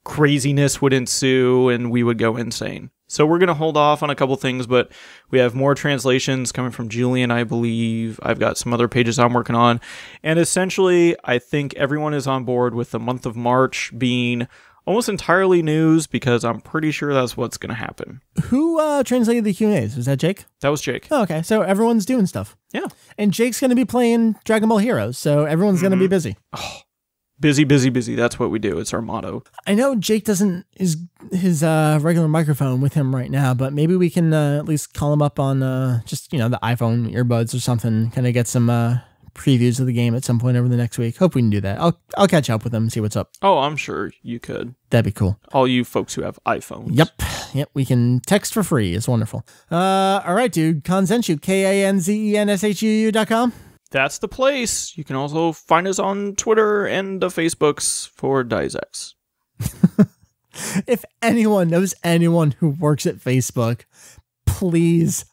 craziness would ensue and we would go insane. So we're going to hold off on a couple things, but we have more translations coming from Julian, I believe. I've got some other pages I'm working on. And essentially, I think everyone is on board with the month of March being almost entirely news, because I'm pretty sure that's what's going to happen. Who translated the Q&As? Was that Jake? That was Jake. Oh, okay, so everyone's doing stuff. Yeah. And Jake's going to be playing Dragon Ball Heroes, so everyone's going to be busy. Oh, busy, busy, busy. That's what we do. It's our motto. I know Jake doesn't his regular microphone with him right now, but maybe we can at least call him up on just, the iPhone earbuds or something, kind of get some previews of the game at some point over the next week. Hope we can do that. I'll catch up with him and see what's up. Oh, I'm sure you could. That'd be cool. All you folks who have iPhones. Yep. We can text for free. It's wonderful. All right, dude. Kanzenshuu, KANZENSHUU.com. That's the place. You can also find us on Twitter and the Facebooks for DiceX. If anyone knows anyone who works at Facebook, please,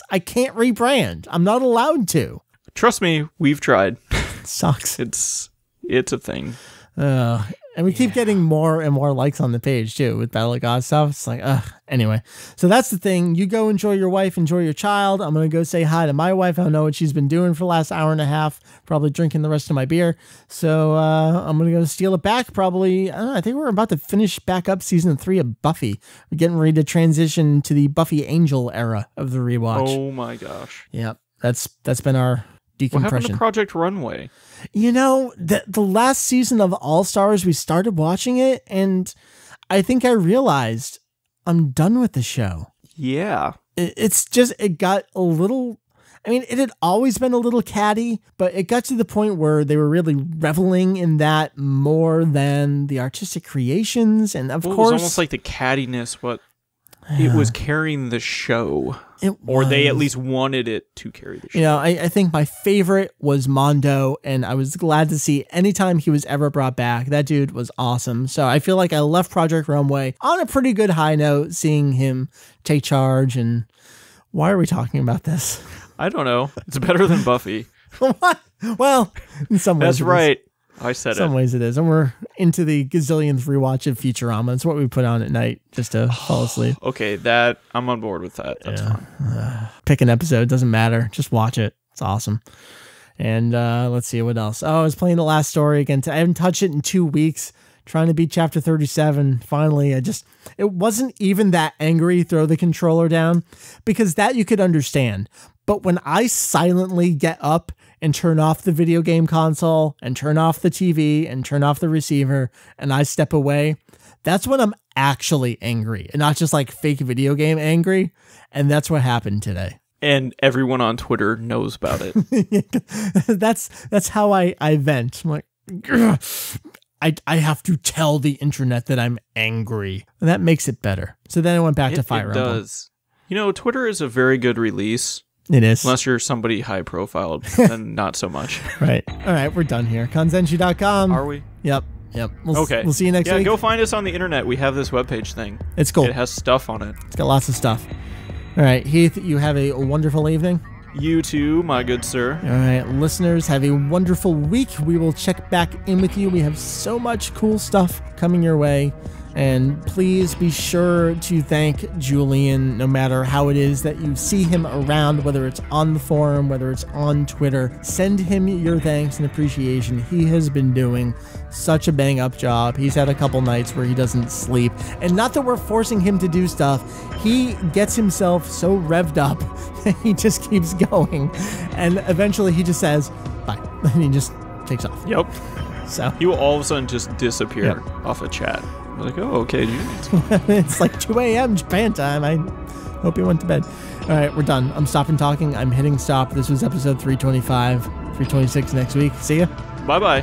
I can't rebrand. I'm not allowed to. Trust me, we've tried. Sucks. It's a thing. And we keep getting more and more likes on the page too with Battle of God stuff. It's like, anyway. So that's the thing. You go enjoy your wife, enjoy your child. I'm going to go say hi to my wife. I don't know what she's been doing for the last hour and a half, probably drinking the rest of my beer. So I'm going to go steal it back. Probably, I think we're about to finish back up season 3 of Buffy. We're getting ready to transition to the Buffy Angel era of the rewatch. Oh my gosh. Yep. That's been our decompression. What happened to Project Runway? The last season of All Stars, we started watching it, and I think I realized I'm done with the show. Yeah. It got a little, it had always been a little catty, but it got to the point where they were really reveling in that more than the artistic creations. And of course, it was almost like the cattiness, it was carrying the show. Or they at least wanted it to carry the show. I think my favorite was Mondo, and I was glad to see anytime he was ever brought back. That dude was awesome. So I feel like I left Project Runway on a pretty good high note, seeing him take charge. And why are we talking about this? I don't know. It's better than Buffy. What? Well, in some ways. That's right. I said it. In some ways it is. And we're into the gazillionth rewatch of Futurama. It's what we put on at night just to fall asleep. Okay, I'm on board with that. That's fine. Pick an episode. Doesn't matter. Just watch it. It's awesome. And let's see what else. Oh, I was playing The Last Story again. I haven't touched it in 2 weeks. Trying to beat chapter 37. Finally, it wasn't even that angry, throw the controller down, because that you could understand. But when I silently get up and turn off the video game console and turn off the TV and turn off the receiver and I step away, that's when I'm actually angry and not just like fake video game angry. And that's what happened today. And everyone on Twitter knows about it. That's how I vent. I'm like, I have to tell the internet that I'm angry. And that makes it better. So then I went back to Fire Emblem. It does. Twitter is a very good release. It is. Unless you're somebody high profile, then not so much. Right. All right, we're done here. Kanzenshuu.com. Are we? Yep. Okay. We'll see you next week. Yeah, go find us on the internet. We have this webpage thing. It's cool. It has stuff on it. It's got lots of stuff. All right, Heath, you have a wonderful evening. You too, my good sir. All right, listeners, have a wonderful week. We will check back in with you. We have so much cool stuff coming your way. And please be sure to thank Julian, no matter how it is that you see him around, whether it's on the forum, whether it's on Twitter. Send him your thanks and appreciation. He has been doing such a bang-up job. He's had a couple nights where he doesn't sleep. And not that we're forcing him to do stuff. He gets himself so revved up that he just keeps going. And eventually he just says, bye. And he just takes off. Yep. So he will all of a sudden just disappear off a chat. Like, oh, okay. It's like 2 a.m. Japan time. I hope you went to bed. All right, we're done. I'm stopping talking. I'm hitting stop. This was episode 325, 326 next week. See ya. Bye-bye.